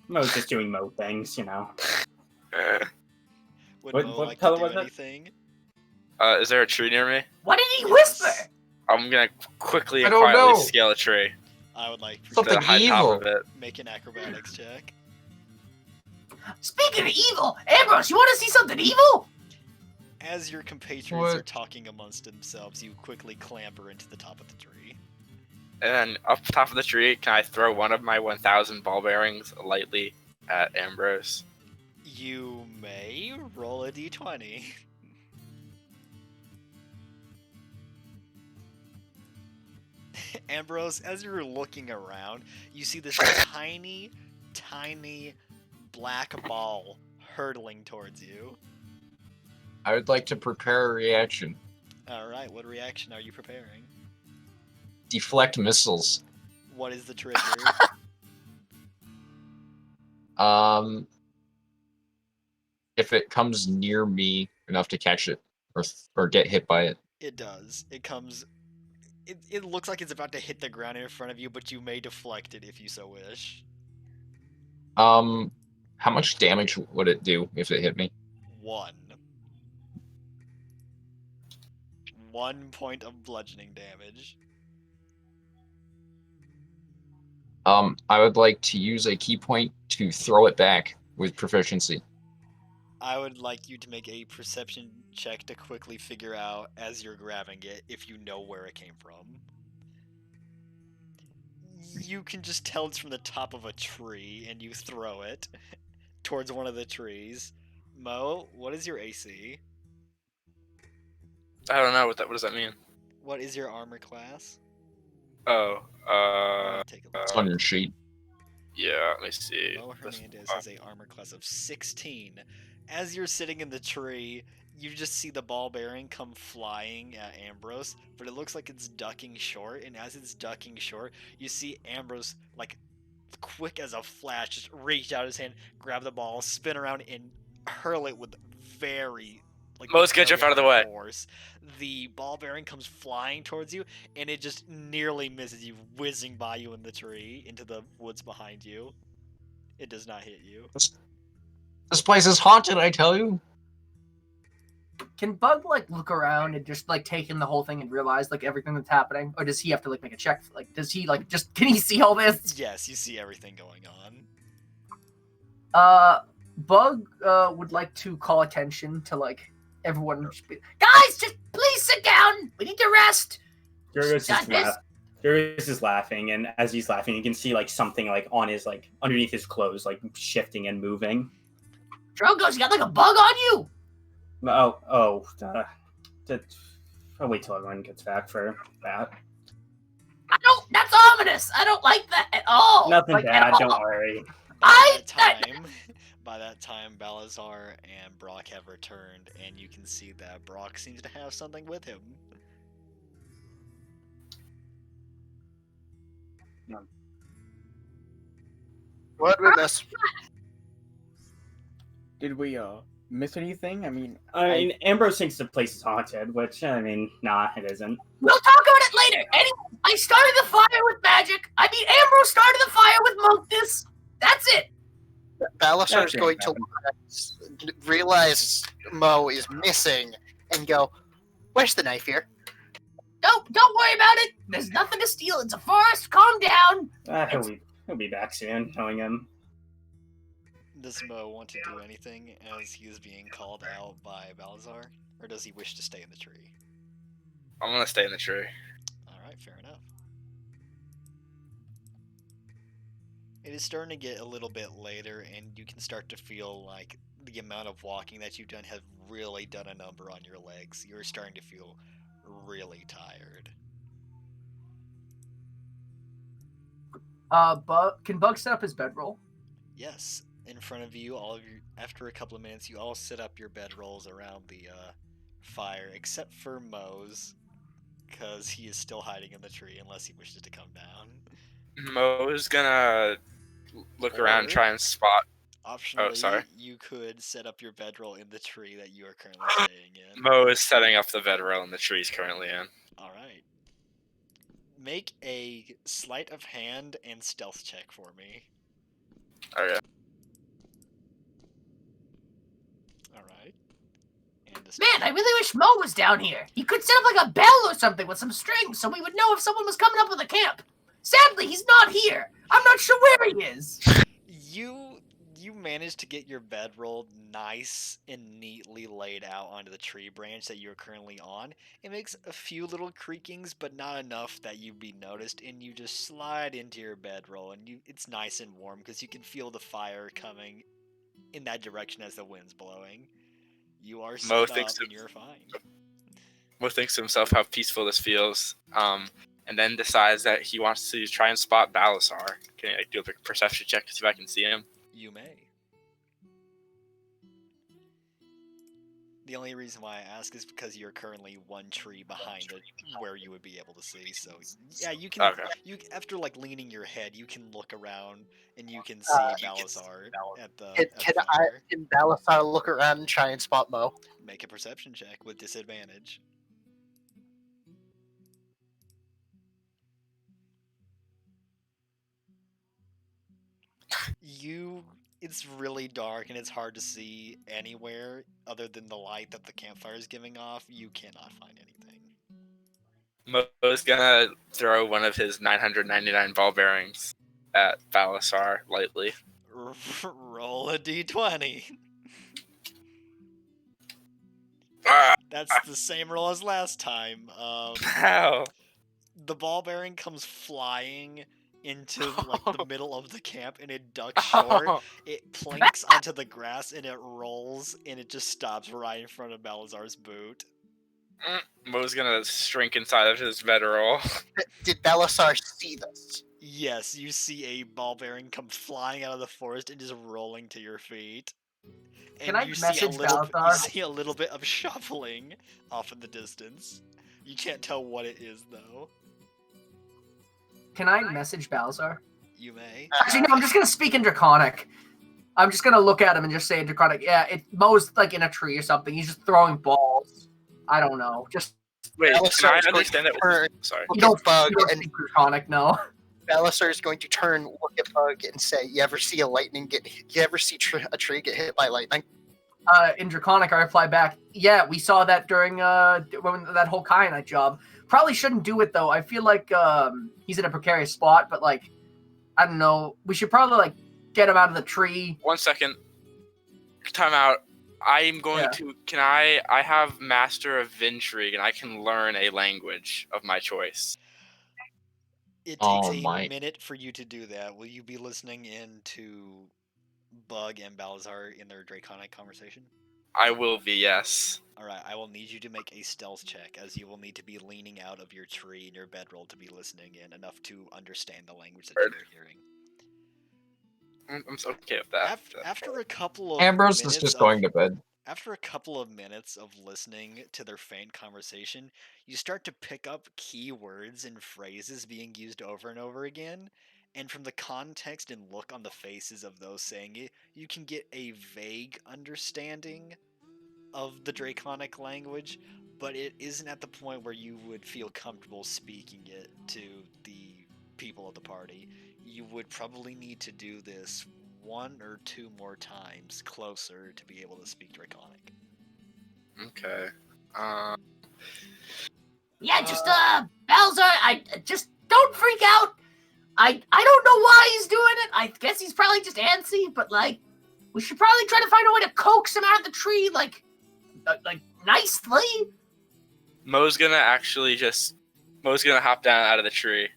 Speaker 3: Mo's just doing Mo things, you know.
Speaker 4: Would
Speaker 3: What-
Speaker 4: Mo
Speaker 3: what
Speaker 4: like
Speaker 3: color
Speaker 4: to do
Speaker 3: was it?
Speaker 4: anything?
Speaker 7: Is there a tree near me?
Speaker 5: What did he
Speaker 4: Yes.
Speaker 5: whisper?
Speaker 7: I'm gonna quickly
Speaker 1: I
Speaker 7: and
Speaker 1: don't
Speaker 7: quietly
Speaker 1: know.
Speaker 7: scale a tree.
Speaker 4: I would like
Speaker 1: Something
Speaker 7: to hide
Speaker 1: evil.
Speaker 7: top of it.
Speaker 4: make an acrobatics check.
Speaker 5: Speaking of evil, Ambrose, you want to see something evil?
Speaker 4: As your compatriots
Speaker 1: What?
Speaker 4: are talking amongst themselves, you quickly clamber into the top of the tree.
Speaker 7: And then up top of the tree, can I throw one of my 1,000 ball bearings lightly at Ambrose?
Speaker 4: You may roll a d20. Ambrose, as you're looking around, you see this tiny, tiny black ball hurtling towards you.
Speaker 1: I would like to prepare a reaction.
Speaker 4: Alright, what reaction are you preparing?
Speaker 1: Deflect missiles.
Speaker 4: What is the trigger?
Speaker 1: If it comes near me enough to catch it or get hit by it.
Speaker 4: It does. It comes. It looks like it's about to hit the ground in front of you, but you may deflect it if you so wish.
Speaker 1: How much damage would it do if it hit me?
Speaker 4: 1. 1 point of bludgeoning damage.
Speaker 1: I would like to use a key point to throw it back with proficiency.
Speaker 4: I would like you to make a perception check to quickly figure out, as you're grabbing it, if you know where it came from. You can just tell it's from the top of a tree, and you throw it towards one of the trees. Mo, what is your AC?
Speaker 7: I don't know what does that mean?
Speaker 4: What is your armor class?
Speaker 7: Oh,
Speaker 4: Take a look.
Speaker 1: It's on your sheet.
Speaker 7: yeah, let me see.
Speaker 4: Mo
Speaker 7: This-
Speaker 4: Hernandez has a armor class of 16. As you're sitting in the tree, you just see the ball bearing come flying at Ambrose, but it looks like it's ducking short, and as it's ducking short, you see Ambrose, like, quick as a flash, just reach out his hand, grab the ball, spin around, and hurl it with very, like,
Speaker 7: Mo's, get Jeff
Speaker 4: very
Speaker 7: out of the way.
Speaker 4: force. The ball bearing comes flying towards you, and it just nearly misses you, whizzing by you in the tree, into the woods behind you. It does not hit you.
Speaker 1: This place is haunted, I tell you.
Speaker 8: Can Bug like look around and just like take in the whole thing and realize like everything that's happening, or does he have to like make a check? Like, does he like just can he see all this?
Speaker 4: Yes, you see everything going on.
Speaker 8: Bug would like to call attention to like everyone.
Speaker 5: Guys, just please sit down. We need to rest.
Speaker 3: Jurgis
Speaker 5: Got this.
Speaker 3: Darius is laughing, and as he's laughing, you can see like something like on his like underneath his clothes, like shifting and moving.
Speaker 5: Drogos, you got like a bug on you?
Speaker 3: I'll wait till everyone gets back for that.
Speaker 5: That's ominous. I don't like that at all.
Speaker 3: Nothing
Speaker 5: like,
Speaker 3: bad,
Speaker 5: at all.
Speaker 3: don't worry.
Speaker 4: By that time, Balazar and Brock have returned, and you can see that Brock seems to have something with him.
Speaker 6: What we miss?
Speaker 2: Did we miss anything? I mean,
Speaker 3: Ambrose thinks the place is haunted, which nah, it isn't.
Speaker 5: We'll talk about it later. Anyway, I started the fire with magic. Ambrose started the fire with Monkness. That's it.
Speaker 6: Balasar's going to realize Mo is missing and go, "Where's the knife here?"
Speaker 5: Don't worry about it. There's nothing to steal. It's a forest. Calm down.
Speaker 3: He'll be back soon, knowing him.
Speaker 4: Does Mo want to do anything as he is being called out by Balazar? Or does he wish to stay in the tree?
Speaker 7: I'm gonna stay in the tree.
Speaker 4: Alright, fair enough. It is starting to get a little bit later, and you can start to feel like the amount of walking that you've done has really done a number on your legs. You're starting to feel really tired.
Speaker 8: Can Bug set up his bedroll?
Speaker 4: Yes, in front of you, all of you. After a couple of minutes, you all set up your bedrolls around the fire, except for Mo's, because he is still hiding in the tree unless he wishes to come down.
Speaker 7: Mo's gonna look around and try and spot.
Speaker 4: Optionally, you could set up your bedroll in the tree that you are currently staying in.
Speaker 7: Mo is setting up the bedroll in the tree he's currently in.
Speaker 4: Alright. Make a sleight of hand and stealth check for me.
Speaker 7: Okay.
Speaker 4: Alright.
Speaker 5: Man, I really wish Mo was down here. He could set up like a bell or something with some strings so we would know if someone was coming up with a camp. Sadly, he's not here. I'm not sure where he is.
Speaker 4: You managed to get your bedroll nice and neatly laid out onto the tree branch that you're currently on. It makes a few little creakings, but not enough that you'd be noticed, and you just slide into your bedroll, and it's nice and warm because you can feel the fire coming in that direction as the wind's blowing. You are set up and you're fine.
Speaker 7: Mo thinks to himself how peaceful this feels, and then decides that he wants to try and spot Balasar. Can I do a perception check to see if I can see him?
Speaker 4: You may. The only reason why I ask is because you're currently one tree behind it where you would be able to see. So yeah, you can.
Speaker 7: Okay.
Speaker 4: You after like leaning your head, you can look around and you can see Balasar at the.
Speaker 6: Can Balasar look around and try and spot Mo?
Speaker 4: Make a perception check with disadvantage. It's really dark and it's hard to see anywhere other than the light that the campfire is giving off. You cannot find anything.
Speaker 7: Mo's gonna throw one of his 999 ball bearings at Balasar lightly.
Speaker 4: Roll a d20. That's the same roll as last time.
Speaker 7: How?
Speaker 4: The ball bearing comes flying into like the middle of the camp and it ducks short. It planks onto the grass and it rolls and it just stops right in front of Balazar's boot.
Speaker 7: Mo's gonna shrink inside of his bedroll.
Speaker 6: Did Balasar see this?
Speaker 4: Yes, you see a ball bearing come flying out of the forest and just rolling to your feet. And
Speaker 8: Can I
Speaker 4: you
Speaker 8: message
Speaker 4: you
Speaker 8: Balazar?
Speaker 4: see a little bit of shuffling off in the distance. You can't tell what it is though.
Speaker 8: Can I message Balazar?
Speaker 4: You may.
Speaker 8: Actually, no, I'm just gonna speak in Draconic. I'm just gonna look at him and just say in Draconic, yeah, Mo's like in a tree or something. He's just throwing balls. I don't know. Just
Speaker 7: Wait, can I
Speaker 6: Balasar's
Speaker 7: understand
Speaker 6: going
Speaker 7: that? Sorry.
Speaker 8: you don't,
Speaker 6: Bug
Speaker 8: you don't
Speaker 6: and
Speaker 8: speak Draconic, no.
Speaker 6: Balasar is going to turn, look at Bug, and say, "You ever see a tree get hit by lightning?"
Speaker 8: In Draconic, I reply back, yeah, we saw that during when that whole Kyanite job. Probably shouldn't do it though. I feel like he's in a precarious spot, but like, I don't know. We should probably like get him out of the tree.
Speaker 7: 1 second. Time out. I'm going to. Can I have Master of Intrigue, and I can learn a language of my choice.
Speaker 4: It takes
Speaker 1: Oh
Speaker 4: a
Speaker 1: my.
Speaker 4: minute for you to do that. Will you be listening in to Bug and Balazar in their draconic conversation?
Speaker 7: I will be, yes.
Speaker 4: Alright, I will need you to make a stealth check, as you will need to be leaning out of your tree in your bedroll to be listening in enough to understand the language that
Speaker 7: Heard.
Speaker 4: you're hearing.
Speaker 7: I'm so okay with that.
Speaker 4: After a couple of
Speaker 1: Ambrose is
Speaker 4: minutes
Speaker 1: just
Speaker 4: of
Speaker 1: going to bed.
Speaker 4: After a couple of minutes of listening to their faint conversation, you start to pick up key words and phrases being used over and over again, and from the context and look on the faces of those saying it, you can get a vague understanding of the Draconic language, but it isn't at the point where you would feel comfortable speaking it to the people of the party. You would probably need to do this 1 or 2 more times closer to be able to speak Draconic.
Speaker 7: Okay.
Speaker 5: Yeah, just Balzar, I just don't freak out. I don't know why he's doing it. I guess he's probably just antsy, but like, we should probably try to find a way to coax him out of the tree, like nicely.
Speaker 7: Mo's gonna hop down out of the tree.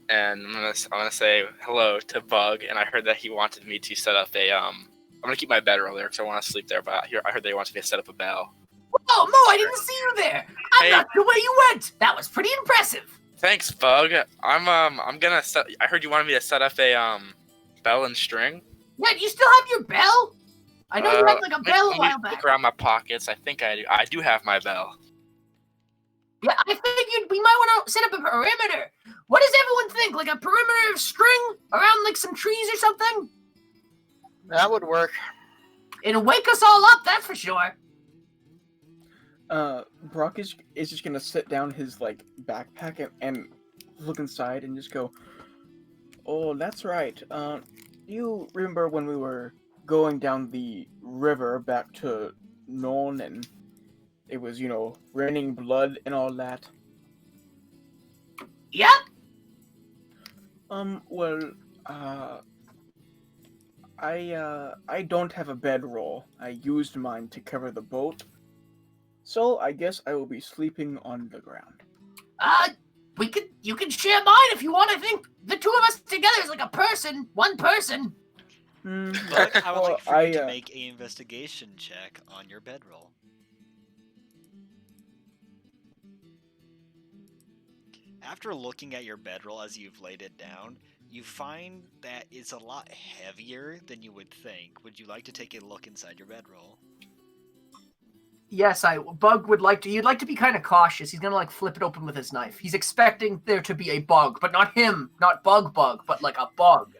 Speaker 7: And I'm gonna say hello to Bug, and I heard that he wanted me to set up a I'm gonna keep my bedroll there because I want to sleep there, but I heard that he wanted me to set up a bell.
Speaker 5: Oh, Mo, I didn't see you there. I
Speaker 7: Hey.
Speaker 5: got the way you went. That was pretty impressive.
Speaker 7: Thanks, Bug. I'm gonna set. I heard you wanted me to set up a bell and string.
Speaker 5: Yeah, do you still have your bell? I know you had like a bell a
Speaker 7: Let me
Speaker 5: while back.
Speaker 7: look around my pockets. I think I do. I do have my bell.
Speaker 5: Yeah, I figured we might want to set up a perimeter. What does everyone think? Like a perimeter of string around like some trees or something?
Speaker 6: That would work.
Speaker 5: It'll wake us all up, that's for sure.
Speaker 2: Brock is just gonna sit down his like backpack and look inside and just go, "Oh, that's right. You remember when we were going down the river back to Nuln and it was, raining blood and all that?
Speaker 5: Yep.
Speaker 2: Well, I don't have a bedroll. I used mine to cover the boat. So I guess I will be sleeping on the ground.
Speaker 5: You can share mine if you want. I think the two of us together is like a person, one person.
Speaker 4: But I would like for you to make an investigation check on your bedroll. After looking at your bedroll as you've laid it down, you find that it's a lot heavier than you would think. Would you like to take a look inside your bedroll?
Speaker 8: Yes, Bug would like to. You'd like to be kind of cautious. He's gonna like flip it open with his knife. He's expecting there to be a bug, but not him, not bug, but like a bug.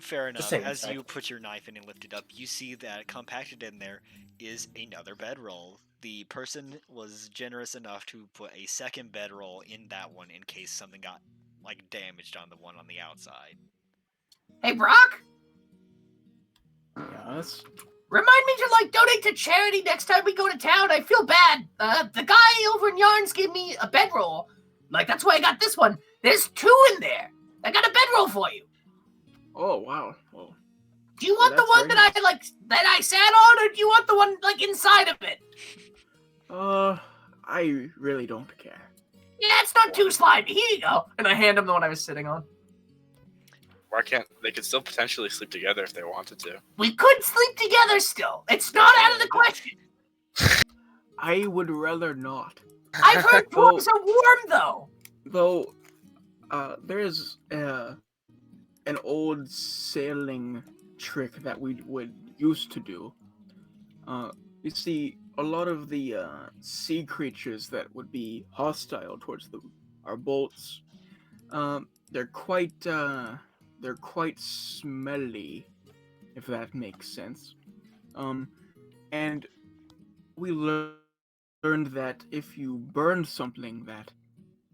Speaker 4: Fair enough.
Speaker 8: same
Speaker 4: As
Speaker 8: thing.
Speaker 4: you put your knife in and lift it up, you see that compacted in there is another bedroll. The person was generous enough to put a second bedroll in that one in case something got like damaged on the one on the outside.
Speaker 5: Hey, Brock,
Speaker 2: Yes.
Speaker 5: remind me to like donate to charity next time we go to town. I feel bad. The guy over in Yarns gave me a bedroll. Like that's why I got this one. There's 2 in there. I got a bedroll for you.
Speaker 2: Oh wow. Well,
Speaker 5: Do you want the
Speaker 2: That's
Speaker 5: one
Speaker 2: very
Speaker 5: that I sat on, or do you want the one like inside of it?
Speaker 2: I really don't care.
Speaker 5: Yeah, it's not too slimy. Here you go.
Speaker 8: And I hand him the one I was sitting on.
Speaker 7: Why can't they could still potentially sleep together if they wanted to?
Speaker 5: We could sleep together still. It's not out of the question.
Speaker 2: I would rather not.
Speaker 5: I've heard dwarves are warm though.
Speaker 2: Though, there's an old sailing trick that we would used to do. You see, a lot of the sea creatures that would be hostile towards our boats, they're quite smelly, if that makes sense. And we learned that if you burn something that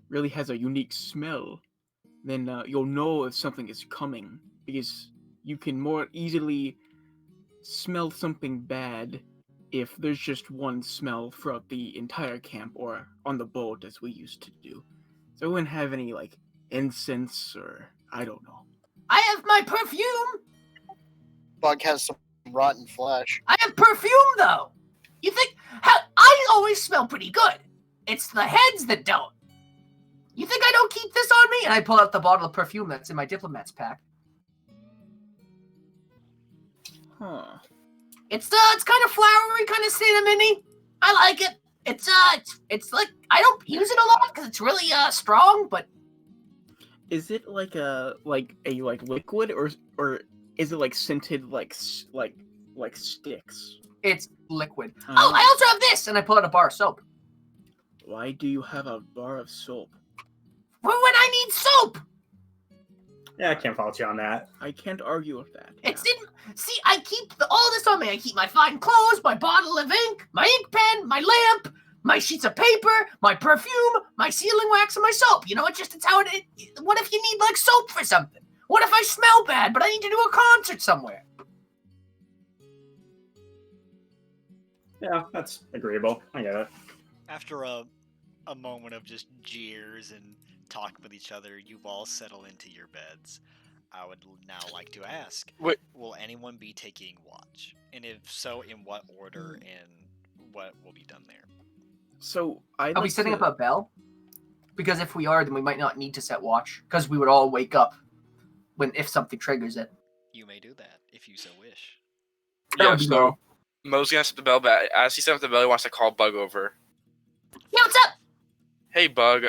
Speaker 2: really has a unique smell, then you'll know if something is coming, because you can more easily smell something bad if there's just one smell throughout the entire camp or on the boat, as we used to do. So we wouldn't have any, like, incense or, I don't know.
Speaker 5: I have my perfume.
Speaker 6: Bug has some rotten flesh.
Speaker 5: I have perfume though. You think I always smell pretty good. It's the heads that don't. You think I don't keep this on me?
Speaker 8: And I pull out the bottle of perfume that's in my diplomat's pack.
Speaker 2: Huh.
Speaker 5: It's kind of flowery, kind of cinnamony. I like it. It's like I don't use it a lot because it's really strong, but
Speaker 2: Is it like a liquid or is it like scented like sticks?
Speaker 8: It's liquid.
Speaker 5: oh, I also have this.
Speaker 8: And I pull out a bar of soap.
Speaker 2: Why do you have a bar of soap?
Speaker 5: For when I need soap.
Speaker 3: Yeah, I can't fault you on that.
Speaker 2: I can't argue with that.
Speaker 5: It's in. See, I keep all this on me. I keep my fine clothes, my bottle of ink, my ink pen, my lamp, my sheets of paper, my perfume, my sealing wax, and my soap. You know, it's how it. What if you need like soap for something? What if I smell bad, but I need to do a concert somewhere?
Speaker 3: Yeah, that's agreeable. I get it.
Speaker 4: After a moment of just jeers and talking with each other, you all settle into your beds. I would now like to ask,
Speaker 7: Wait.
Speaker 4: will anyone be taking watch? And if so, in what order and what will be done there?
Speaker 2: So
Speaker 8: Are we setting up a bell? Because if we are, then we might not need to set watch, because we would all wake up if something triggers it.
Speaker 4: You may do that, if you so wish.
Speaker 8: That
Speaker 7: Yeah,
Speaker 8: would be
Speaker 7: so
Speaker 8: all.
Speaker 7: Mo's gonna set the bell, but as he sets up the bell, he wants to call Bug over.
Speaker 5: Yeah, what's up?
Speaker 7: Hey, Bug.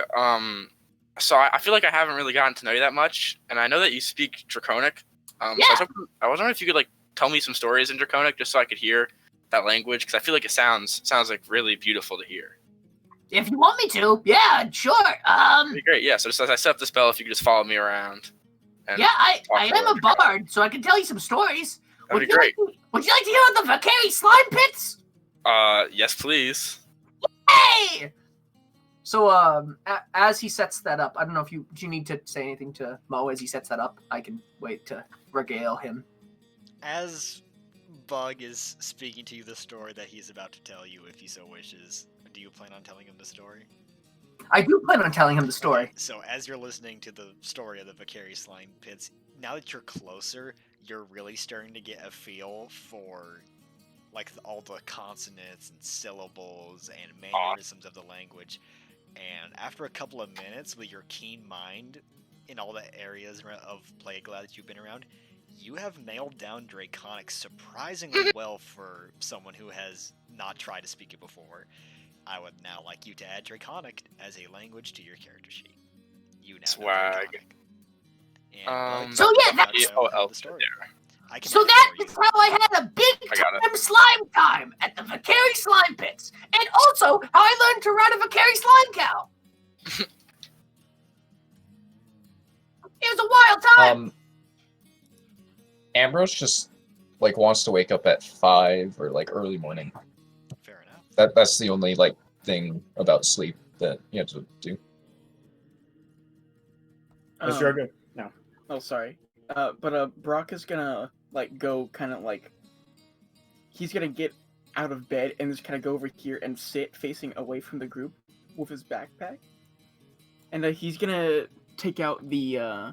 Speaker 7: So I feel like I haven't really gotten to know you that much, and I know that you speak Draconic. So
Speaker 5: Yeah.
Speaker 7: I was wondering if you could like tell me some stories in Draconic, just so I could hear that language, because I feel like it sounds like really beautiful to hear.
Speaker 5: If you want me to, yeah, sure.
Speaker 7: It'd be great. Yeah. So just as I set up the spell, if you could just follow me around. And
Speaker 5: Yeah, I
Speaker 7: talk
Speaker 5: am a
Speaker 7: about
Speaker 5: bard, so I can tell you some stories.
Speaker 7: That'd be great.
Speaker 5: Would you like to hear about the Vakari slime pits?
Speaker 7: Yes, please.
Speaker 5: Hey!
Speaker 8: So, as he sets that up, I don't know if do you need to say anything to Mo as he sets that up? I can wait to regale him.
Speaker 4: As Bug is speaking to you the story that he's about to tell you, if he so wishes, do you plan on telling him the story?
Speaker 8: I do plan on telling him the story.
Speaker 4: Okay, so as you're listening to the story of the Vakari slime pits, now that you're closer, you're really starting to get a feel for like all the consonants and syllables and mannerisms of the language. And after a couple of minutes, with your keen mind in all the areas of Plagueland that you've been around, you have nailed down Draconic surprisingly well for someone who has not tried to speak it before. I would now like you to add Draconic as a language to your character sheet. You now know
Speaker 7: Swag.
Speaker 4: Draconic. And Bug,
Speaker 5: So yeah,
Speaker 4: you
Speaker 5: that's-
Speaker 4: now know
Speaker 7: Oh,
Speaker 4: the story.
Speaker 7: there.
Speaker 4: I can
Speaker 5: So
Speaker 4: add it
Speaker 5: that
Speaker 4: for
Speaker 5: is
Speaker 4: you.
Speaker 5: how I had a big
Speaker 7: I got it.
Speaker 5: time slime time at the Vakari slime pits, and also how I learned to ride a Vakari slime cow. It was a wild time.
Speaker 1: Ambrose just like wants to wake up at 5 or like early morning.
Speaker 4: Fair enough.
Speaker 1: That's the only like thing about sleep that you have to do.
Speaker 3: Is you're good? No.
Speaker 2: Oh, sorry. But Brock is gonna like go kind of like he's gonna get out of bed and just kind of go over here and sit facing away from the group with his backpack, and he's gonna take out the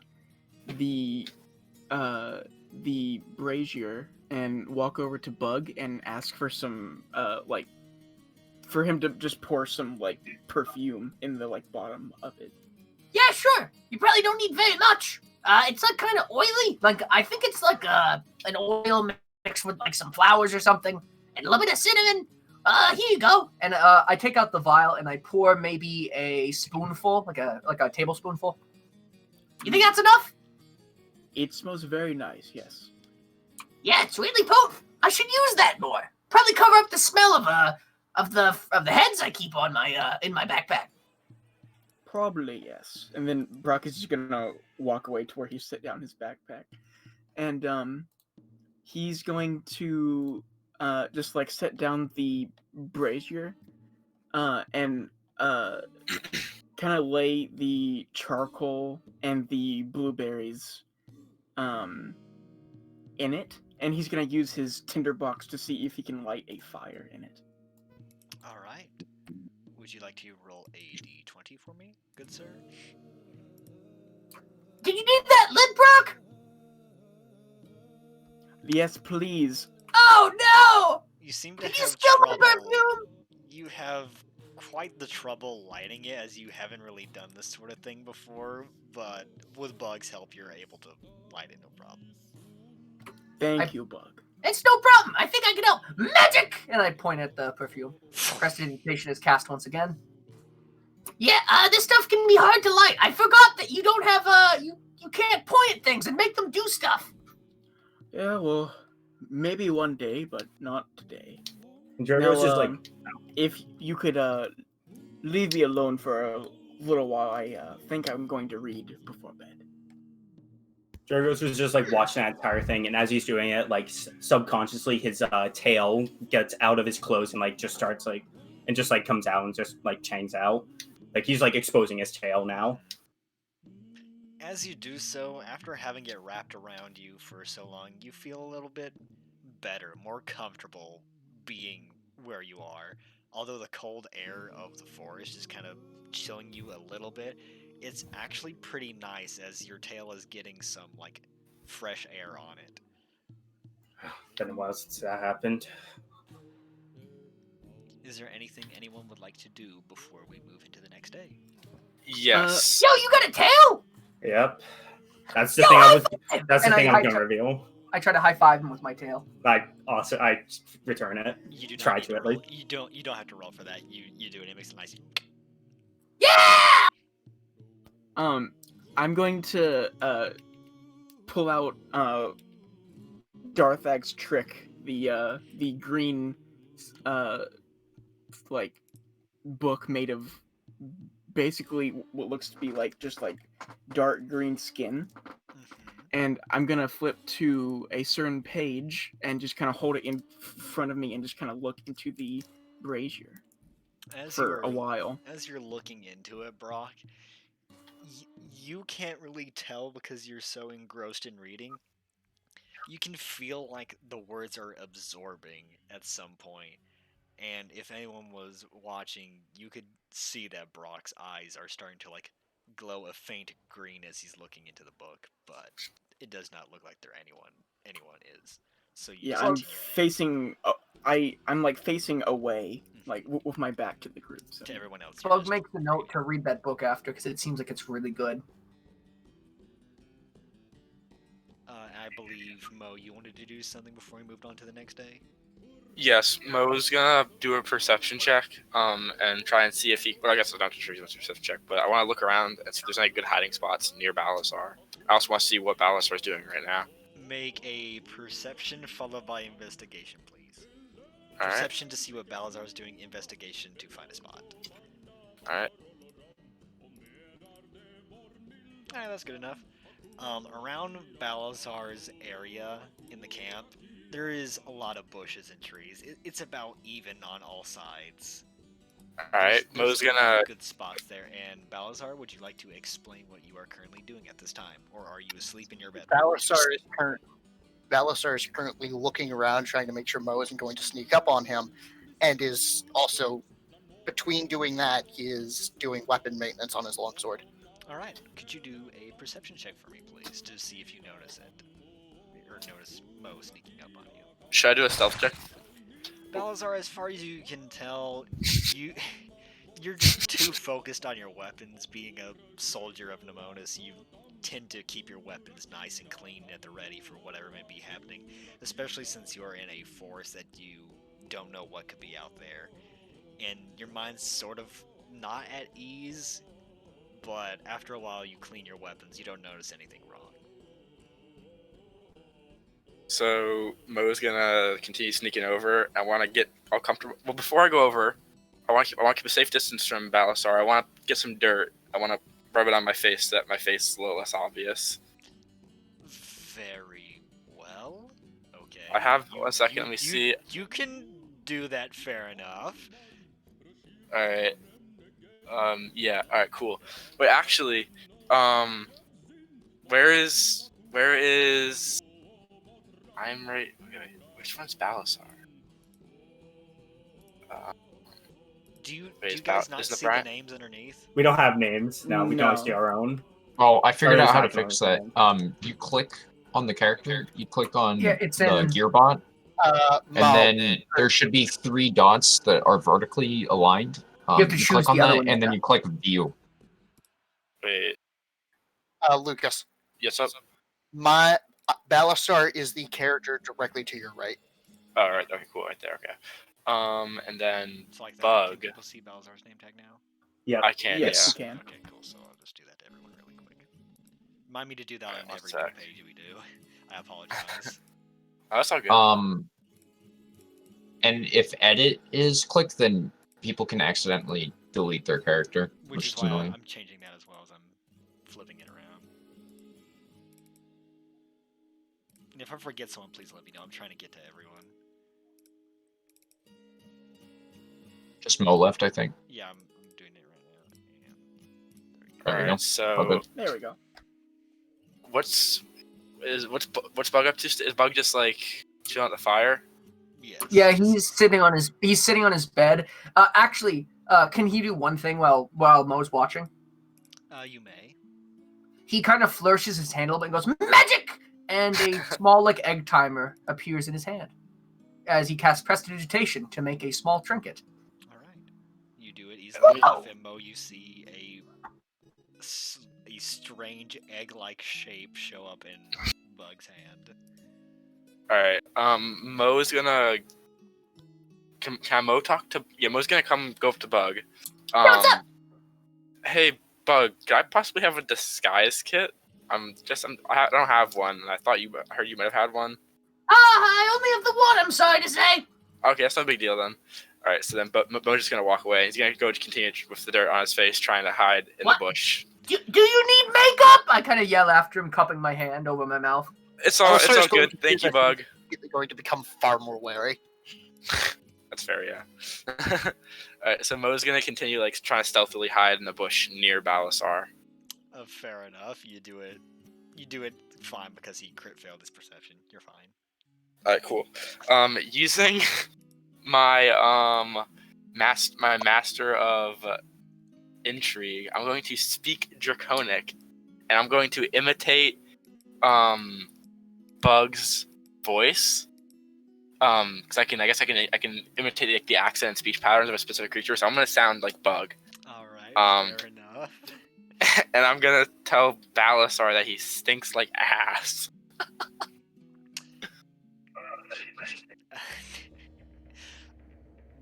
Speaker 2: brazier and walk over to Bug and ask for some like for him to just pour some like perfume in the like bottom of it.
Speaker 5: Yeah, sure. You probably don't need very much. It's like kind of oily. Like I think it's like an oil mixed with like some flowers or something, and a little bit of cinnamon. Here you go.
Speaker 8: And I take out the vial and I pour maybe a spoonful, like a tablespoonful.
Speaker 5: You think that's enough?
Speaker 2: It smells very nice. Yes.
Speaker 5: Yeah, it's really potent. I should use that more. Probably cover up the smell of the heads I keep on my in my backpack.
Speaker 2: Probably yes. And then Brock is just gonna walk away to where he set down his backpack, and he's going to just like set down the brazier, and kind of lay the charcoal and the blueberries, in it, and he's gonna use his tinderbox to see if he can light a fire in it.
Speaker 4: All right. Would you like to roll a d20 for me, good sir?
Speaker 5: Did you need that lid, Brock?
Speaker 2: Yes, please.
Speaker 5: Oh no!
Speaker 4: You seem to
Speaker 5: Did you
Speaker 4: have
Speaker 5: spill the
Speaker 4: trouble.
Speaker 5: perfume?
Speaker 4: You have quite the trouble lighting it, as you haven't really done this sort of thing before, but with Bug's help, you're able to light it, no problem.
Speaker 2: Thank you, Bug.
Speaker 5: It's no problem. I think I can help. Magic!
Speaker 8: And I point at the perfume. Prestidigitation is cast once again.
Speaker 5: Yeah, this stuff can be hard to light. I forgot that you don't have, you can't point at things and make them do stuff.
Speaker 2: Yeah, well, maybe one day, but not today.
Speaker 3: And Jorgo's just like,
Speaker 2: if you could leave me alone for a little while, I think I'm going to read before bed.
Speaker 3: Jorgos was just like watching that entire thing, and as he's doing it, like subconsciously, his tail gets out of his clothes and like just starts like, and just like comes out and just like changs out, like he's like exposing his tail now.
Speaker 4: As you do so, after having it wrapped around you for so long, you feel a little bit better, more comfortable being where you are. Although the cold air of the forest is kind of chilling you a little bit, it's actually pretty nice as your tail is getting some, like, fresh air on it.
Speaker 3: Been a while since that happened.
Speaker 4: Is there anything anyone would like to do before we move into the next day?
Speaker 7: Yes.
Speaker 5: Yo, you got a tail?
Speaker 3: Yep. That's the
Speaker 5: Yo,
Speaker 3: thing I
Speaker 5: high
Speaker 3: was.
Speaker 5: five!
Speaker 3: That's the
Speaker 8: And
Speaker 3: thing
Speaker 8: I
Speaker 3: I was gonna reveal.
Speaker 8: I try to high five him with my tail.
Speaker 3: I also I return it.
Speaker 4: You do not
Speaker 3: Try
Speaker 4: need
Speaker 3: to at
Speaker 4: roll.
Speaker 3: least.
Speaker 4: You don't have to roll for that. You do it. It makes a nice.
Speaker 5: Yeah!
Speaker 2: I'm going to pull out Darthag's trick, the green like book made of basically what looks to be like just like dark green skin, and I'm gonna flip to a certain page and just kind of hold it in front of me and just kind of look into the brazier for a while.
Speaker 4: As you're looking into it, Brock, you can't really tell because you're so engrossed in reading. You can feel like the words are absorbing at some point, and if anyone was watching, you could see that Brock's eyes are starting to like glow a faint green as he's looking into the book, but it does not look like anyone is. So you
Speaker 2: Yeah,
Speaker 4: just
Speaker 2: I'm
Speaker 4: continue
Speaker 2: facing. I'm like facing away, like with my back to the group. So.
Speaker 4: to everyone else. you're
Speaker 8: Bug
Speaker 4: just-
Speaker 8: makes a note to read that book after because it seems like it's really good.
Speaker 4: I believe, Mo, you wanted to do something before we moved on to the next day?
Speaker 7: Yes, Mo's gonna do a perception check, and try and see if he. Well, I guess I'm not sure he wants a perception check, but I want to look around and see if there's any good hiding spots near Balasar. I also want to see what Balasar is doing right now.
Speaker 4: Make a perception followed by investigation, please.
Speaker 7: All right,
Speaker 4: Perception to see what Balazar is doing, investigation to find a spot.
Speaker 7: all right.
Speaker 4: Alright, that's good enough. Around Balazar's area in the camp, there is a lot of bushes and trees. It's about even on all sides.
Speaker 7: All right,
Speaker 4: There's
Speaker 7: Mo's
Speaker 4: some
Speaker 7: gonna.
Speaker 4: good spots there. And Balazar, would you like to explain what you are currently doing at this time, or are you asleep in your bed?
Speaker 6: Balasar is currently looking around, trying to make sure Mo isn't going to sneak up on him, and is also, between doing that, he is doing weapon maintenance on his longsword.
Speaker 4: All right, could you do a perception check for me, please, to see if you notice it, or notice Mo sneaking up on you?
Speaker 7: Should I do a stealth check?
Speaker 4: Balazar, as far as you can tell, you're just too focused on your weapons. Being a soldier of Nemonis, you tend to keep your weapons nice and clean at the ready for whatever may be happening, especially since you're in a forest that you don't know what could be out there. And your mind's sort of not at ease, but after a while you clean your weapons, you don't notice anything wrong.
Speaker 7: So Mo's gonna continue sneaking over. I want to get all comfortable. Well, before I go over, I want to keep a safe distance from Balasar. I want to get some dirt. I want to rub it on my face so that my face is a little less obvious.
Speaker 4: Very well. Okay.
Speaker 7: I have 1 second. Let me see.
Speaker 4: You can do that, fair enough.
Speaker 7: All right. Yeah. All right. Cool. Wait. Actually, where is? I'm right. Wait. Which one's Balasar?
Speaker 4: Do you
Speaker 7: Wait, is
Speaker 4: guys
Speaker 7: Bal-
Speaker 4: not
Speaker 7: is
Speaker 4: see
Speaker 7: Nebra-
Speaker 4: the names underneath?
Speaker 3: We don't have names. No, we can only
Speaker 2: No.
Speaker 3: see our own.
Speaker 1: Oh, I figured
Speaker 3: Or
Speaker 1: out
Speaker 3: is
Speaker 1: how to
Speaker 3: that
Speaker 1: fix
Speaker 3: going
Speaker 1: that. You click on the character, you click on
Speaker 8: Yeah, it's
Speaker 1: the
Speaker 8: in-
Speaker 1: Gearbot,
Speaker 6: Mo,
Speaker 1: and then there should be 3 dots that are vertically aligned
Speaker 8: have to
Speaker 1: you
Speaker 8: choose
Speaker 1: click on
Speaker 8: the other
Speaker 1: that,
Speaker 8: one.
Speaker 1: and then you click view.
Speaker 7: Wait.
Speaker 6: Lucas,
Speaker 7: Yes, up.
Speaker 6: my Balasar is the character directly to your right.
Speaker 7: All right. Okay. Cool. Right there. Okay. And then
Speaker 4: It's like that.
Speaker 7: Bug.
Speaker 4: Can people see Balazar's name tag now?
Speaker 3: Yeah.
Speaker 7: I can.
Speaker 2: Yes,
Speaker 1: Yes.
Speaker 2: you can.
Speaker 4: Okay, cool. So I'll just do that to everyone really quick. Remind me to do that
Speaker 7: Alright,
Speaker 4: on
Speaker 7: one
Speaker 4: every
Speaker 7: sec.
Speaker 4: new page we do. I apologize.
Speaker 7: Oh, that's all good.
Speaker 1: And if edit is clicked, then people can accidentally delete their character,
Speaker 4: Which is
Speaker 1: is
Speaker 4: why
Speaker 1: annoying.
Speaker 4: I'm changing that as well as I'm flipping it around. And if I forget someone, please let me know. I'm trying to get to everyone.
Speaker 1: Just Mo left, I think.
Speaker 4: Yeah, I'm doing it right now. And there we go.
Speaker 1: There we go.
Speaker 7: Alright. So
Speaker 1: Okay.
Speaker 2: There we go.
Speaker 7: what's Bug up to? Is Bug just like chilling at the fire?
Speaker 4: Yes.
Speaker 8: Yeah, he's sitting on his bed. Actually, can he do one thing while Mo's watching?
Speaker 4: You may.
Speaker 8: He kind of flourishes his hand a little bit and goes, "Magic!" And a small like egg timer appears in his hand as he casts Prestidigitation to make a small trinket.
Speaker 4: All right. You do it easily enough, and Mo, you see a strange egg-like shape show up in Bug's hand.
Speaker 7: All right. Mo's gonna. Can Mo talk to? Yeah, Mo's gonna go up to Bug.
Speaker 5: what's up?
Speaker 7: Hey, Bug. Could I possibly have a disguise kit? I don't have one. I thought I heard you might have had one.
Speaker 5: I only have the one, I'm sorry to say.
Speaker 7: Okay, that's no big deal then. All right, so then Mo's just gonna walk away. He's gonna go continue with the dirt on his face, trying to hide in
Speaker 5: What?
Speaker 7: the bush.
Speaker 5: Do you need makeup?
Speaker 8: I kind of yell after him, cupping my hand over my mouth.
Speaker 7: It's all
Speaker 6: Also, it's going
Speaker 7: good.
Speaker 6: to be
Speaker 7: Thank you,
Speaker 6: like-
Speaker 7: Bug.
Speaker 6: You're going to become far more wary.
Speaker 7: That's fair, yeah. Alright, so Mo's gonna continue like trying to stealthily hide in the bush near Balasar.
Speaker 4: Fair enough. You do it. You do it fine because he crit failed his perception. You're fine.
Speaker 7: Alright, cool. Using my master of intrigue, I'm going to speak Draconic, and I'm going to imitate Bug's voice. Because I can imitate like, the accent and speech patterns of a specific creature. So I'm gonna sound like Bug,
Speaker 4: All right. Fair enough.
Speaker 7: and I'm gonna tell Balasar that he stinks like ass.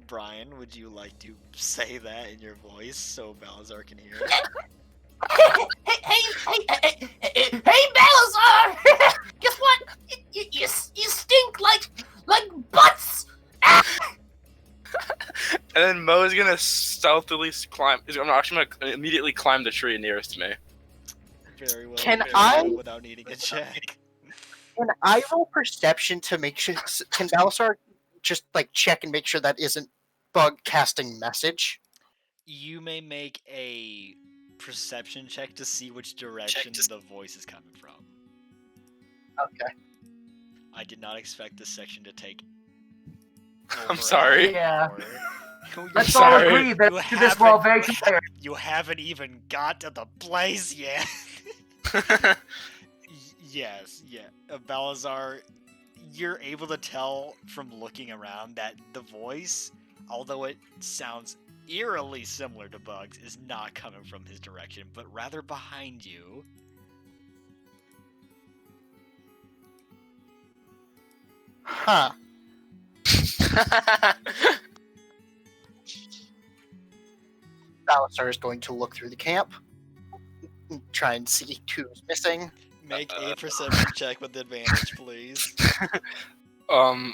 Speaker 4: Brian, would you like to say that in your voice so Balazar can hear it?
Speaker 5: Hey, Balazar! Guess what? You stink like butts!
Speaker 7: And then Mo's gonna stealthily climb. I'm actually gonna immediately climb the tree nearest to me.
Speaker 4: Very well.
Speaker 6: Can
Speaker 4: very
Speaker 6: I-
Speaker 4: well, without needing a check?
Speaker 6: Can I roll perception to make sure? Can Balasar just like check and make sure that isn't Bug casting message?
Speaker 4: You may make a perception check to see which direction the voice is coming from.
Speaker 6: Okay.
Speaker 4: I did not expect this section to take.
Speaker 7: I'm
Speaker 4: over an
Speaker 7: sorry.
Speaker 8: Yeah.
Speaker 4: hour. You're
Speaker 8: Let's
Speaker 7: sorry.
Speaker 8: all agree that
Speaker 4: You
Speaker 8: to this world very
Speaker 4: haven't-
Speaker 8: clear.
Speaker 4: You haven't even got to the place yet. Yes, yeah. Balazar, you're able to tell from looking around that the voice, although it sounds eerily similar to Bug's, is not coming from his direction, but rather behind you.
Speaker 6: Huh. Balasar is going to look through the camp, try and see who's missing.
Speaker 4: Make a perception check with advantage, please.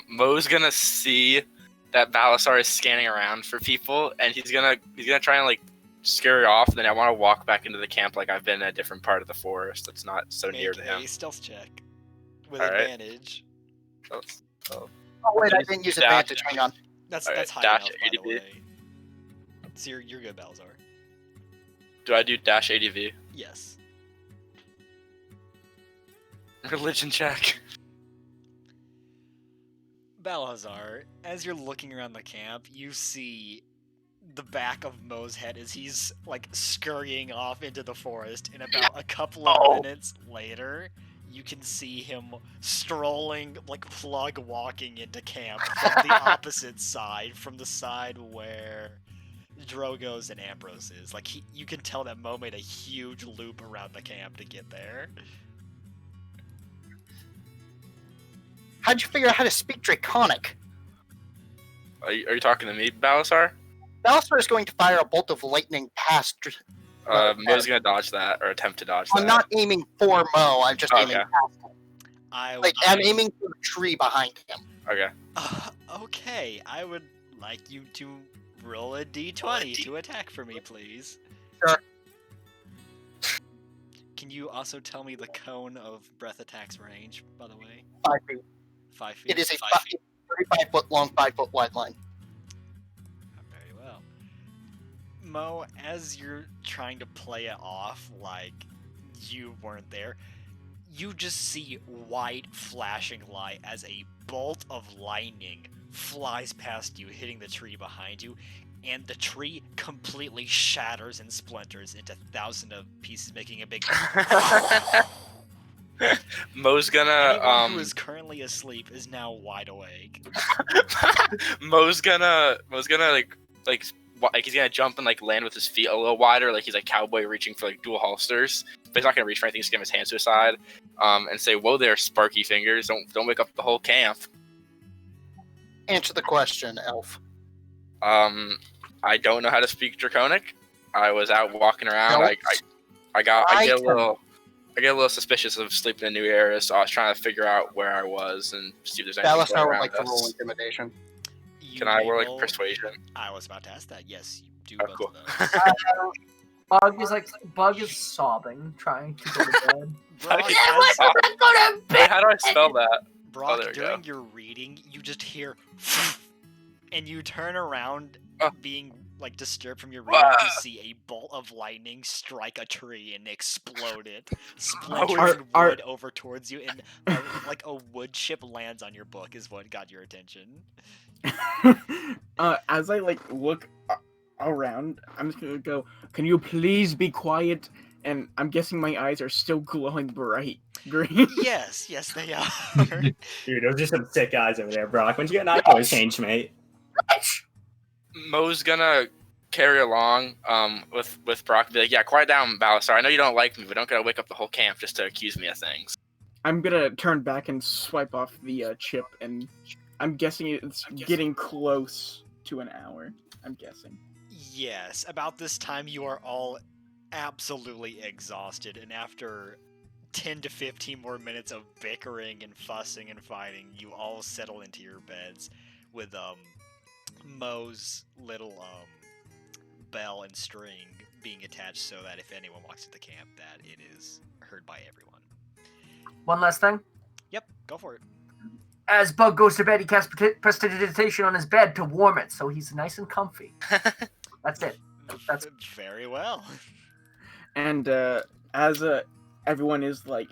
Speaker 7: Mo's gonna see that Balasar is scanning around for people, and he's gonna try and like scare it off. Then I want to walk back into the camp like I've been in a different part of the forest that's not so near
Speaker 4: Make
Speaker 7: to him.
Speaker 4: a stealth check with
Speaker 7: All right.
Speaker 4: advantage.
Speaker 6: Oh wait, I didn't use
Speaker 7: Dash.
Speaker 6: advantage. Hang on.
Speaker 4: That's
Speaker 7: All right,
Speaker 4: high
Speaker 7: dash
Speaker 4: enough, by the
Speaker 7: ADV.
Speaker 4: way. So you're good, Balazar.
Speaker 7: Do I do dash ADV?
Speaker 4: Yes.
Speaker 7: Religion check.
Speaker 4: Balazar, as you're looking around the camp, you see the back of Mo's head as he's like scurrying off into the forest, and about a couple of minutes later, you can see him strolling, like plug walking into camp from the opposite side, from the side where Drogo's and Ambrose's. Like you can tell that Mo made a huge loop around the camp to get there.
Speaker 6: How'd you figure out how to speak Draconic?
Speaker 7: Are you talking to me, Balasar?
Speaker 6: Balasar is going to fire a bolt of lightning past.
Speaker 7: Mo's gonna dodge that, or attempt to dodge that.
Speaker 6: I'm not aiming for Mo. I'm just aiming
Speaker 7: Okay.
Speaker 6: past him. I'm aiming for the tree behind him.
Speaker 7: Okay.
Speaker 4: Okay, I would like you to roll a d20 to attack for me, please.
Speaker 6: Sure.
Speaker 4: Can you also tell me the cone of breath attacks range, by the way?
Speaker 6: 5 feet.
Speaker 4: 5 feet?
Speaker 6: It is a 35 foot long, 5 foot wide line.
Speaker 4: Very well. Mo, as you're trying to play it off like you weren't there, you just see white flashing light as a bolt of lightning flies past you, hitting the tree behind you, and the tree completely shatters and splinters into thousands of pieces, making a big.
Speaker 7: Mo's gonna
Speaker 4: Anyone who is currently asleep is now wide awake.
Speaker 7: Mo's gonna like he's gonna jump and like land with his feet a little wider, like he's like cowboy reaching for like dual holsters. But he's not gonna reach for anything. He's gonna give his hands to his side, and say, "Whoa there, Sparky Fingers! Don't wake up the whole camp."
Speaker 6: Answer the question, Elf.
Speaker 7: I don't know how to speak Draconic. I was out walking around.
Speaker 6: Nope.
Speaker 7: I get a little suspicious of sleeping in new areas, so I was trying to figure out where I was and see if there's anything
Speaker 6: Balasar
Speaker 7: going
Speaker 6: would
Speaker 7: around
Speaker 6: like to roll
Speaker 7: us.
Speaker 6: intimidation.
Speaker 7: Can I roll like persuasion?
Speaker 4: I was about to ask that. Yes, you do
Speaker 7: Oh,
Speaker 4: both
Speaker 7: cool.
Speaker 4: of those.
Speaker 8: Bug is sobbing, trying to go to bed.
Speaker 4: Brock,
Speaker 5: Yeah,
Speaker 4: as-
Speaker 5: let's go to
Speaker 7: Wait,
Speaker 5: bed.
Speaker 7: how do I spell that?
Speaker 4: Brock,
Speaker 7: there we
Speaker 4: during
Speaker 7: go.
Speaker 4: your reading, you just hear, and you turn around, being like disturbed from your reading to see a bolt of lightning strike a tree and explode it, splintering wood over towards you, and like a wood chip lands on your book is what got your attention.
Speaker 2: As I like look around, I'm just gonna go, "Can you please be quiet?" And I'm guessing my eyes are still glowing bright green.
Speaker 4: Yes, they are.
Speaker 3: Dude, those are some sick eyes over there, Brock. When'd you get an eye voice change, mate?
Speaker 7: Mo's gonna carry along with Brock and be like, "Yeah, quiet down, Balasar. I know you don't like me, but don't gotta wake up the whole camp just to accuse me of things."
Speaker 2: I'm gonna turn back and swipe off the chip, and I'm guessing it's getting close to an hour. I'm guessing.
Speaker 4: Yes, about this time you are all absolutely exhausted, and after 10 to 15 more minutes of bickering and fussing and fighting, you all settle into your beds with Mo's little bell and string being attached so that if anyone walks into the camp that it is heard by everyone.
Speaker 8: One last thing.
Speaker 4: Yep, go for it.
Speaker 8: As Bug goes to bed, he casts prestidigitation on his bed to warm it, so he's nice and comfy. That's it. That's
Speaker 4: very well.
Speaker 2: And as everyone is like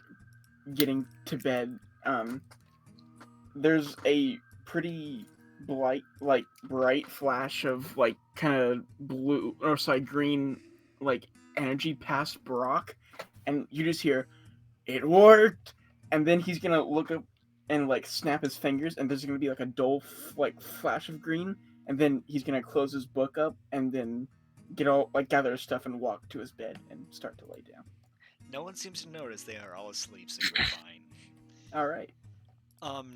Speaker 2: getting to bed, there's a pretty bright flash of like kind of green like energy past Brock, and you just hear, "It worked!" And then he's gonna look up and like snap his fingers, and there's gonna be like a dull flash of green, and then he's gonna close his book up and then gather his stuff and walk to his bed and start to lay down.
Speaker 4: No one seems to notice. They are all asleep, so you're fine.
Speaker 2: All right.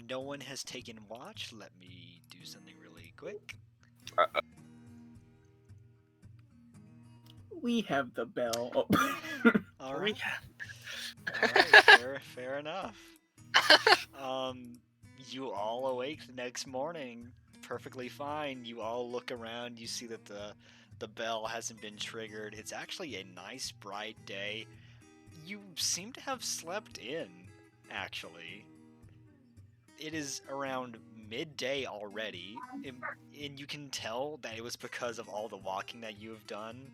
Speaker 4: No one has taken watch. Let me do something really quick.
Speaker 2: We have the bell.
Speaker 4: All right. All right, fair enough. You all awake the next morning, perfectly fine. You all look around. You see that the bell hasn't been triggered. It's actually a nice, bright day. You seem to have slept in, actually. It is around midday already, and you can tell that it was because of all the walking that you have done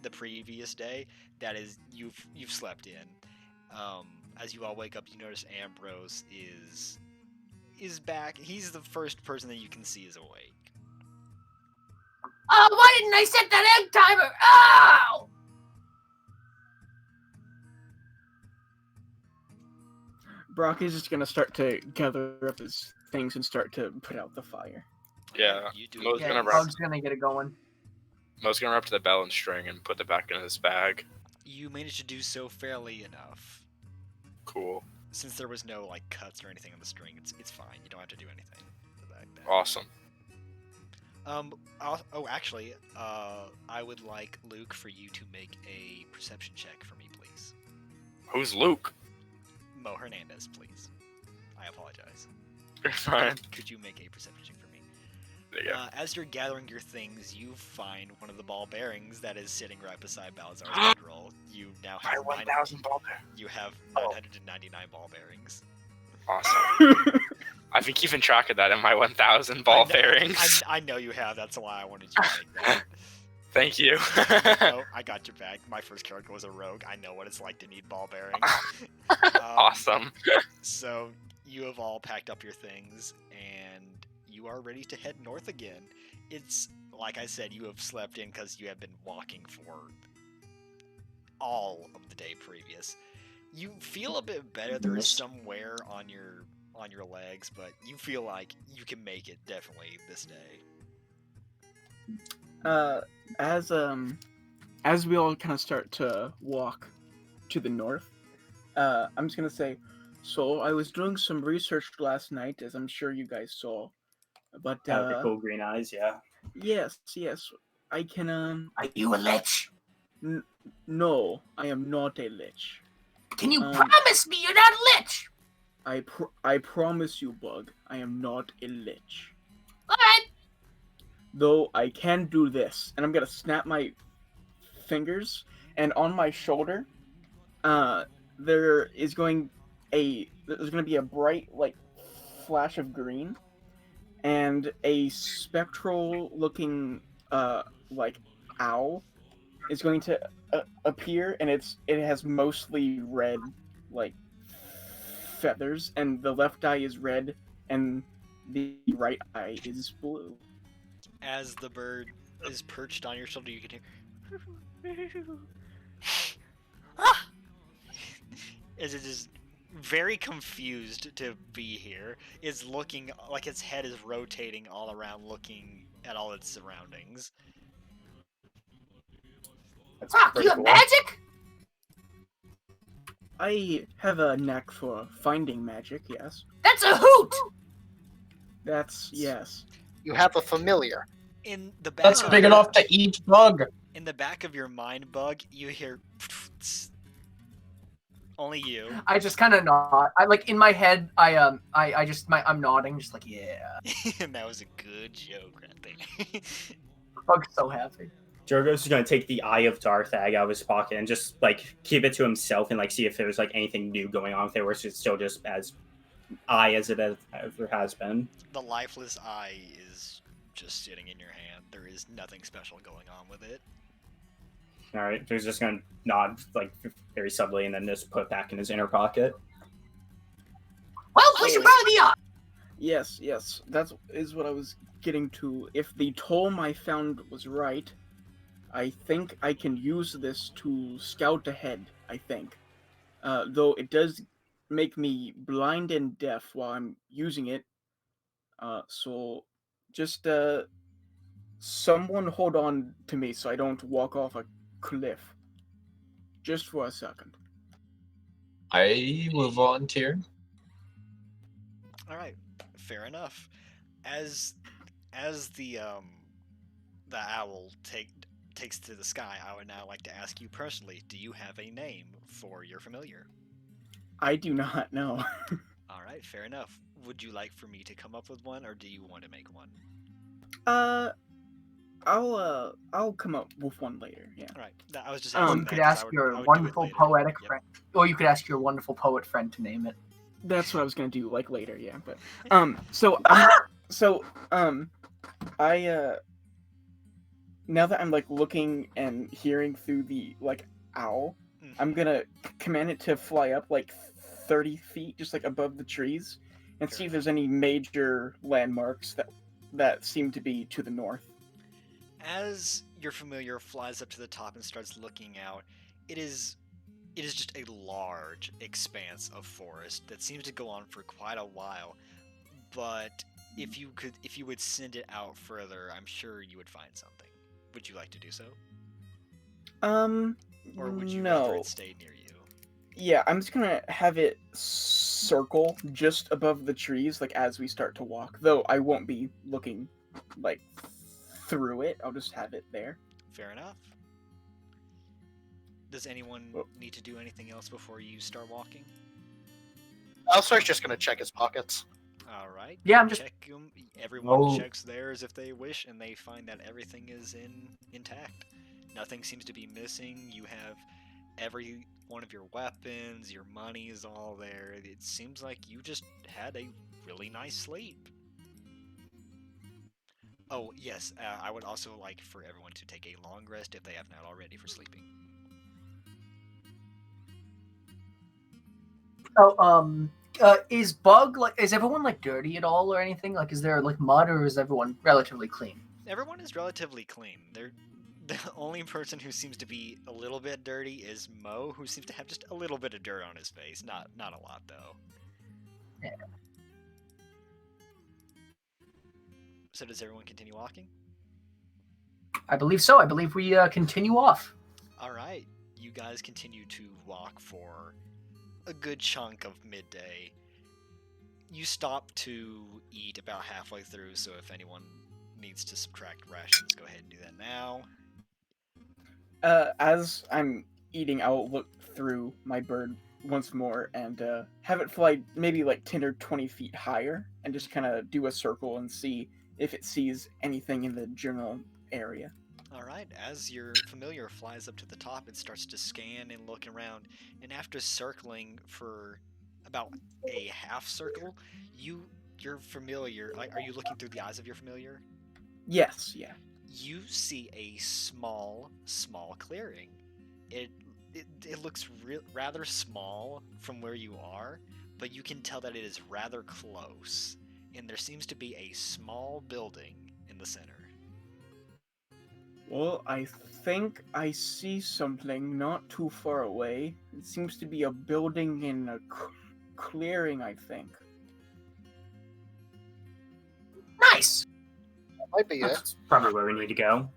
Speaker 4: the previous day. That is, you've slept in. As you all wake up, you notice Ambrose is back. He's the first person that you can see is awake.
Speaker 5: Oh, why didn't I set that egg timer? Oh!
Speaker 2: Brock is just gonna start to gather up his things and start to put out the fire.
Speaker 7: Yeah,
Speaker 4: You do
Speaker 7: Mo's
Speaker 4: it.
Speaker 7: gonna
Speaker 8: Bug's gonna get it going.
Speaker 7: Mo's gonna run up to the bell and string and put it back in his bag.
Speaker 4: You managed to do so fairly enough.
Speaker 7: Cool.
Speaker 4: Since there was no like cuts or anything on the string, it's fine. You don't have to do anything with that.
Speaker 7: Awesome.
Speaker 4: Actually, I would like Luke for you to make a perception check for me, please.
Speaker 7: Who's Luke?
Speaker 4: Mo Hernandez, please. I apologize.
Speaker 7: You're fine.
Speaker 4: Could you make a perception check for me?
Speaker 7: There you go.
Speaker 4: As you're gathering your things, you find one of the ball bearings that is sitting right beside Balazar's bedroll. You now
Speaker 7: My
Speaker 4: have
Speaker 7: 1,000 ball bear.
Speaker 4: You have
Speaker 7: Oh.
Speaker 4: 999 ball bearings.
Speaker 7: Awesome. I've been keeping track of that in my 1,000 ball bearings.
Speaker 4: I know you have. That's why I wanted you to make that.
Speaker 7: Thank you.
Speaker 4: No, I got your back. My first character was a rogue. I know what it's like to need ball bearings.
Speaker 7: Awesome.
Speaker 4: So you have all packed up your things, and you are ready to head north again. It's like I said, you have slept in because you have been walking for all of the day previous. You feel a bit better. There is some wear on your legs, but you feel like you can make it definitely this day.
Speaker 2: As we all kind of start to walk to the north, I'm just gonna say, so I was doing some research last night, as I'm sure you guys saw, but
Speaker 3: The cool green eyes, yeah.
Speaker 2: yes, I can
Speaker 5: Are you a lich?
Speaker 2: no, I am not a lich.
Speaker 5: Can you promise me you're not a lich?
Speaker 2: I promise you, Bug, I am not a lich.
Speaker 5: Alright.
Speaker 2: Though I can do this, and I'm gonna snap my fingers, and on my shoulder, there's going to be a bright like flash of green, and a spectral looking like owl is going to appear, and it has mostly red like feathers, and the left eye is red and the right eye is blue.
Speaker 4: As the bird is perched on your shoulder, you can hear as it is very confused to be here. It's looking like its head is rotating all around, looking at all its surroundings.
Speaker 3: That's
Speaker 5: Fuck,
Speaker 3: pretty
Speaker 5: you have
Speaker 3: cool.
Speaker 5: magic?
Speaker 2: I have a knack for finding magic, yes.
Speaker 5: That's a hoot!
Speaker 2: That's yes.
Speaker 6: You have a familiar.
Speaker 4: In the back
Speaker 1: That's
Speaker 4: of
Speaker 1: big
Speaker 4: your-
Speaker 1: enough to eat Bug.
Speaker 4: In the back of your mind, Bug, you hear only you.
Speaker 8: I just kind of nod. I like in my head. I'm nodding, just like yeah.
Speaker 4: And that was a good joke right there.
Speaker 8: Bug's so happy.
Speaker 3: Jorgos is gonna take the Eye of Darthag out of his pocket and just like keep it to himself and like see if there's like anything new going on with it, or if it's still just as eye as it ever has been.
Speaker 4: The lifeless eye is just sitting in your hand. There is nothing special going on with it.
Speaker 3: All right, he's just gonna nod like very subtly and then just put it back in his inner pocket.
Speaker 5: Well, we should probably be on.
Speaker 2: Yes, that is what I was getting to. If the tome I found was right, I think I can use this to scout ahead, I think. Though it does make me blind and deaf while I'm using it. So just someone hold on to me so I don't walk off a cliff. Just for a second.
Speaker 1: I will volunteer.
Speaker 4: All right, fair enough. As the owl takes to the sky, I would now like to ask you personally: do you have a name for your familiar?
Speaker 2: I do not know.
Speaker 4: All right, fair enough. Would you like for me to come up with one, or do you want to make one?
Speaker 2: I'll come up with one later. Yeah.
Speaker 4: All right, I was just
Speaker 2: Or
Speaker 4: asking
Speaker 8: You
Speaker 4: that
Speaker 8: could
Speaker 4: 'cause
Speaker 8: ask
Speaker 4: I would
Speaker 8: your
Speaker 4: do it
Speaker 8: wonderful
Speaker 4: later.
Speaker 8: poetic
Speaker 4: Yep.
Speaker 8: friend, or you could ask your wonderful poet friend to name it.
Speaker 2: That's what I was gonna do, like later, yeah. But I now that I'm like looking and hearing through the like owl,
Speaker 4: Mhm.
Speaker 2: I'm gonna command it to fly up like 30 feet, just like above the trees, and see if there's any major landmarks that seem to be to the north.
Speaker 4: As your familiar flies up to the top and starts looking out, it is just a large expanse of forest that seems to go on for quite a while. But if you would send it out further, I'm sure you would find something. Would you like to do so?
Speaker 2: Or
Speaker 4: would you
Speaker 2: no.
Speaker 4: rather it stay near you?
Speaker 2: Yeah, I'm just gonna have it circle just above the trees, like as we start to walk. Though I won't be looking like through it. I'll just have it there.
Speaker 4: Fair enough. Does anyone need to do anything else before you start walking?
Speaker 6: Elsar's just gonna check his pockets.
Speaker 4: All right.
Speaker 8: Yeah, I'm just-
Speaker 4: check them. Everyone
Speaker 1: Oh.
Speaker 4: checks theirs if they wish, and they find that everything is intact. Nothing seems to be missing. You have every one of your weapons, your money is all there. It seems like you just had a really nice sleep. Oh yes, I would also like for everyone to take a long rest if they have not already for sleeping.
Speaker 8: Oh, is Bug like? Is everyone like dirty at all or anything? Like, is there like mud or is everyone relatively clean?
Speaker 4: Everyone is relatively clean. The only person who seems to be a little bit dirty is Mo, who seems to have just a little bit of dirt on his face. Not a lot though.
Speaker 8: Yeah.
Speaker 4: So does everyone continue walking?
Speaker 8: I believe so. I believe we continue off.
Speaker 4: All right, you guys continue to walk for a good chunk of midday. You stop to eat about halfway through, so if anyone needs to subtract rations, go ahead and do that now.
Speaker 2: As I'm eating, I'll look through my bird once more and have it fly maybe like 10 or 20 feet higher and just kind of do a circle and see if it sees anything in the general area.
Speaker 4: Alright, as your familiar flies up to the top, it starts to scan and look around, and after circling for about a half circle, your familiar, are you looking through the eyes of your familiar?
Speaker 2: Yes, yeah.
Speaker 4: You see a small clearing. It looks rather small from where you are, but you can tell that it is rather close, and there seems to be a small building in the center.
Speaker 2: Well, I think I see something not too far away. It seems to be a building in a clearing, I think.
Speaker 5: Nice.
Speaker 6: Might be it.
Speaker 3: That's probably where we need to go.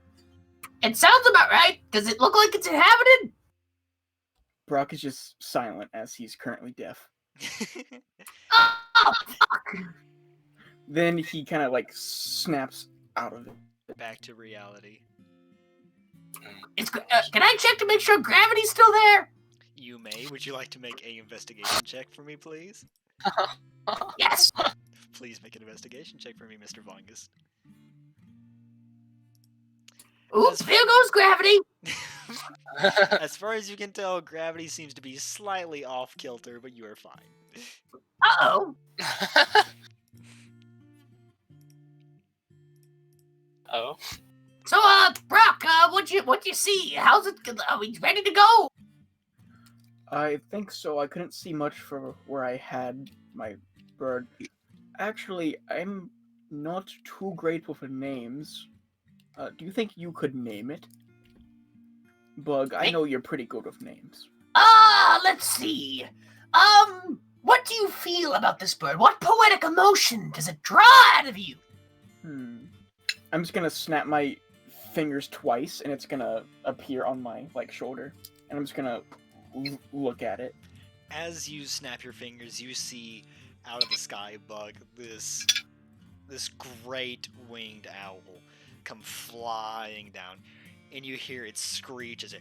Speaker 5: It sounds about right. Does it look like it's inhabited?
Speaker 2: Brock is just silent as he's currently deaf.
Speaker 5: Oh, fuck.
Speaker 2: Then he kind of like snaps out of it.
Speaker 4: Back to reality.
Speaker 5: Can I check to make sure gravity's still there?
Speaker 4: You may. Would you like to make a investigation check for me, please?
Speaker 5: Yes.
Speaker 4: Please make an investigation check for me, Mr. Vongus.
Speaker 5: Oops, there goes gravity.
Speaker 4: As far as you can tell, gravity seems to be slightly off kilter, but you are fine.
Speaker 5: Uh-oh.
Speaker 7: Oh.
Speaker 5: So, Brock, what'd you see? How's it? Are we ready to go?
Speaker 2: I think so. I couldn't see much from where I had my bird. Actually, I'm not too great with names. Do you think you could name it? Bug, I know you're pretty good with names.
Speaker 5: Let's see. What do you feel about this bird? What poetic emotion does it draw out of you?
Speaker 2: I'm just gonna snap my fingers twice, and it's gonna appear on my shoulder, and I'm just gonna look at it.
Speaker 4: As you snap your fingers, you see out of the sky, Bug, this great winged owl come flying down, and you hear it screech as it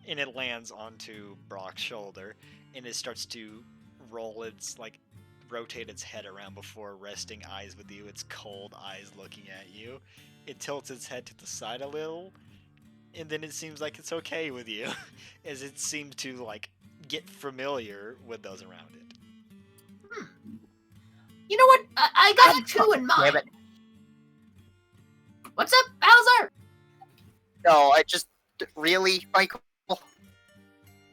Speaker 4: and it lands onto Brock's shoulder, and it starts to rotate its head around before resting eyes with you, its cold eyes looking at you. It tilts its head to the side a little, and then it seems like it's okay with you, as it seemed to get familiar with those around it.
Speaker 5: You know what? I got two in mind.
Speaker 6: Damn it.
Speaker 5: What's up, Bowser?
Speaker 6: No, I just really, Michael,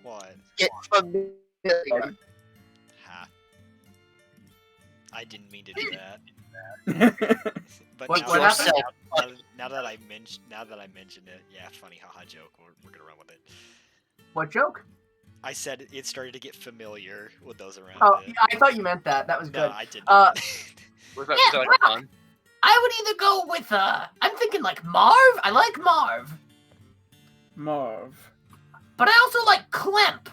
Speaker 4: What?
Speaker 6: get familiar.
Speaker 4: Ha. I didn't mean to do that. But
Speaker 8: What
Speaker 4: now,
Speaker 8: happened?
Speaker 4: now that I mentioned it, yeah, funny, haha, joke. We're gonna run with it.
Speaker 8: What joke?
Speaker 4: I said it started to get familiar with those around
Speaker 8: Oh,
Speaker 4: it.
Speaker 8: I thought you meant that. That was
Speaker 4: No,
Speaker 8: good.
Speaker 4: I didn't.
Speaker 7: Was that
Speaker 5: Yeah,
Speaker 7: like
Speaker 5: Brock.
Speaker 7: fun?
Speaker 5: I would either go with I'm thinking like Marv. I like Marv,
Speaker 2: Marv.
Speaker 5: but I also like Clemp.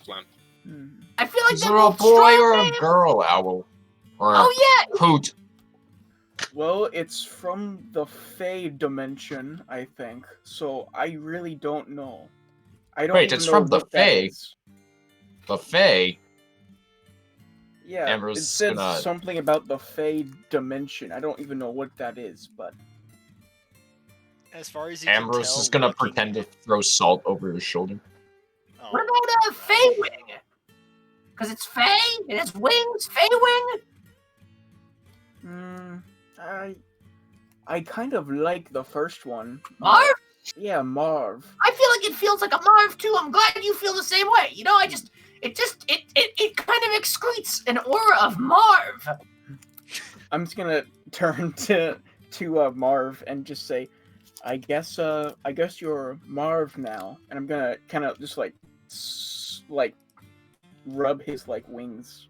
Speaker 7: Clemp.
Speaker 2: Hmm.
Speaker 5: I feel like
Speaker 1: Is
Speaker 5: they're
Speaker 1: there a
Speaker 5: both
Speaker 1: boy
Speaker 5: strong
Speaker 1: or a
Speaker 5: names.
Speaker 1: girl owl? Or a
Speaker 5: Oh yeah,
Speaker 1: hoot?
Speaker 2: Well, it's from the Fey dimension, I think. So I really don't know. I don't
Speaker 1: Wait,
Speaker 2: even
Speaker 1: it's
Speaker 2: know
Speaker 1: from the
Speaker 2: what that
Speaker 1: Fae?
Speaker 2: is.
Speaker 1: The Fae?
Speaker 2: Yeah,
Speaker 1: Ambrose
Speaker 2: it
Speaker 1: is
Speaker 2: said
Speaker 1: gonna-
Speaker 2: something about the Fey dimension. I don't even know what that is, but
Speaker 4: As far as you can
Speaker 1: Ambrose
Speaker 4: tell,
Speaker 1: is gonna
Speaker 4: looking
Speaker 1: pretend to
Speaker 4: at-
Speaker 1: throw salt over his shoulder.
Speaker 4: Oh,
Speaker 5: what about Feywing? Because it's Fey and it's wings. Feywing.
Speaker 2: I kind of like the first one.
Speaker 5: Marv.
Speaker 2: Yeah, Marv.
Speaker 5: I feel like it feels like a Marv too. I'm glad you feel the same way. You know, it kind of excretes an aura of Marv.
Speaker 2: I'm just gonna turn to Marv and just say, I guess you're Marv now, and I'm gonna kind of just like rub his like wings,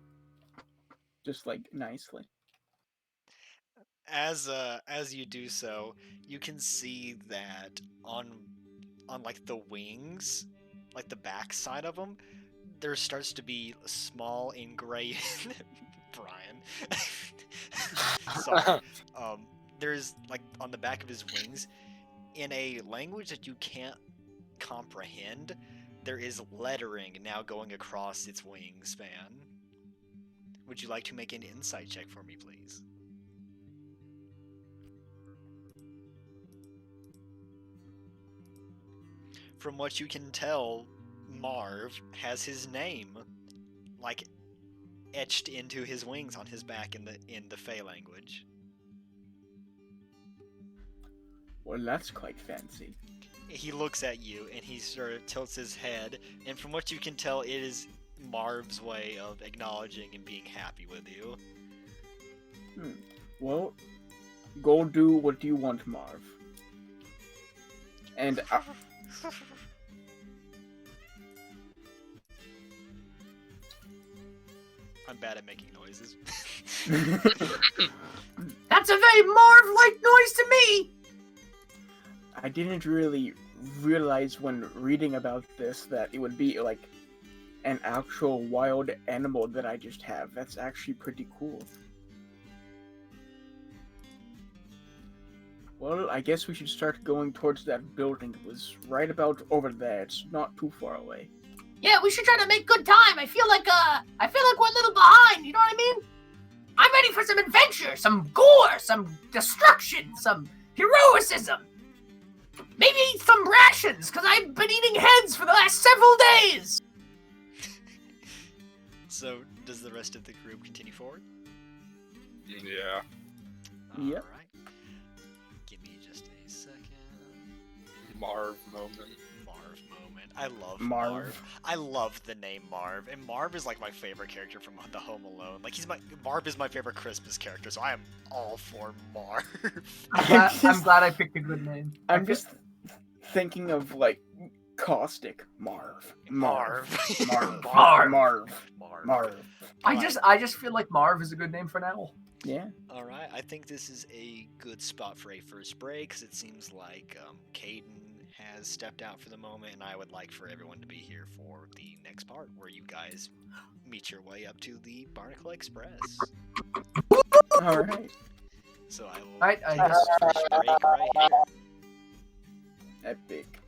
Speaker 2: just like nicely.
Speaker 4: As you do so, you can see that on like the wings, like the back side of them, there starts to be a small engraved Brian. Sorry. There's like on the back of his wings, in a language that you can't comprehend, there is lettering now going across its wingspan. Would you like to make an insight check for me, please? From what you can tell, Marv has his name like etched into his wings on his back in the Fey language.
Speaker 2: Well, that's quite fancy.
Speaker 4: He looks at you and he sort of tilts his head, and from what you can tell, it is Marv's way of acknowledging and being happy with you.
Speaker 2: Well, go do what you want, Marv. And
Speaker 4: I'm bad at making noises.
Speaker 5: That's a very Marv-like noise to me.
Speaker 2: I didn't really realize when reading about this that it would be like an actual wild animal that I just have. That's actually pretty cool. Well, I guess we should start going towards that building. It was right about over there. It's not too far away.
Speaker 5: Yeah, we should try to make good time. I feel like we're a little behind. You know what I mean? I'm ready for some adventure, some gore, some destruction, some heroicism. Maybe some rations, because I've been eating heads for the last several days.
Speaker 4: So, does the rest of the group continue forward?
Speaker 7: Yeah.
Speaker 2: Yep.
Speaker 4: Alright. Give me just a second.
Speaker 7: Marv moment.
Speaker 4: Marv moment. I love
Speaker 2: Marv.
Speaker 4: Marv. I love the name Marv, and Marv is like my favorite character from the Home Alone. Like Marv is my favorite Christmas character, so I am all for Marv.
Speaker 8: I'm glad I picked a good name.
Speaker 2: I'm just thinking of like caustic Marv.
Speaker 4: Marv.
Speaker 8: I just feel like Marv is a good name for an owl.
Speaker 2: Yeah.
Speaker 4: All right, I think this is a good spot for a first break because it seems like Caden has stepped out for the moment, and I would like for everyone to be here for the next part where you guys meet your way up to the Barnacle Express.
Speaker 2: All right.
Speaker 4: So I will
Speaker 8: I
Speaker 4: take this first break right here.
Speaker 2: Epic.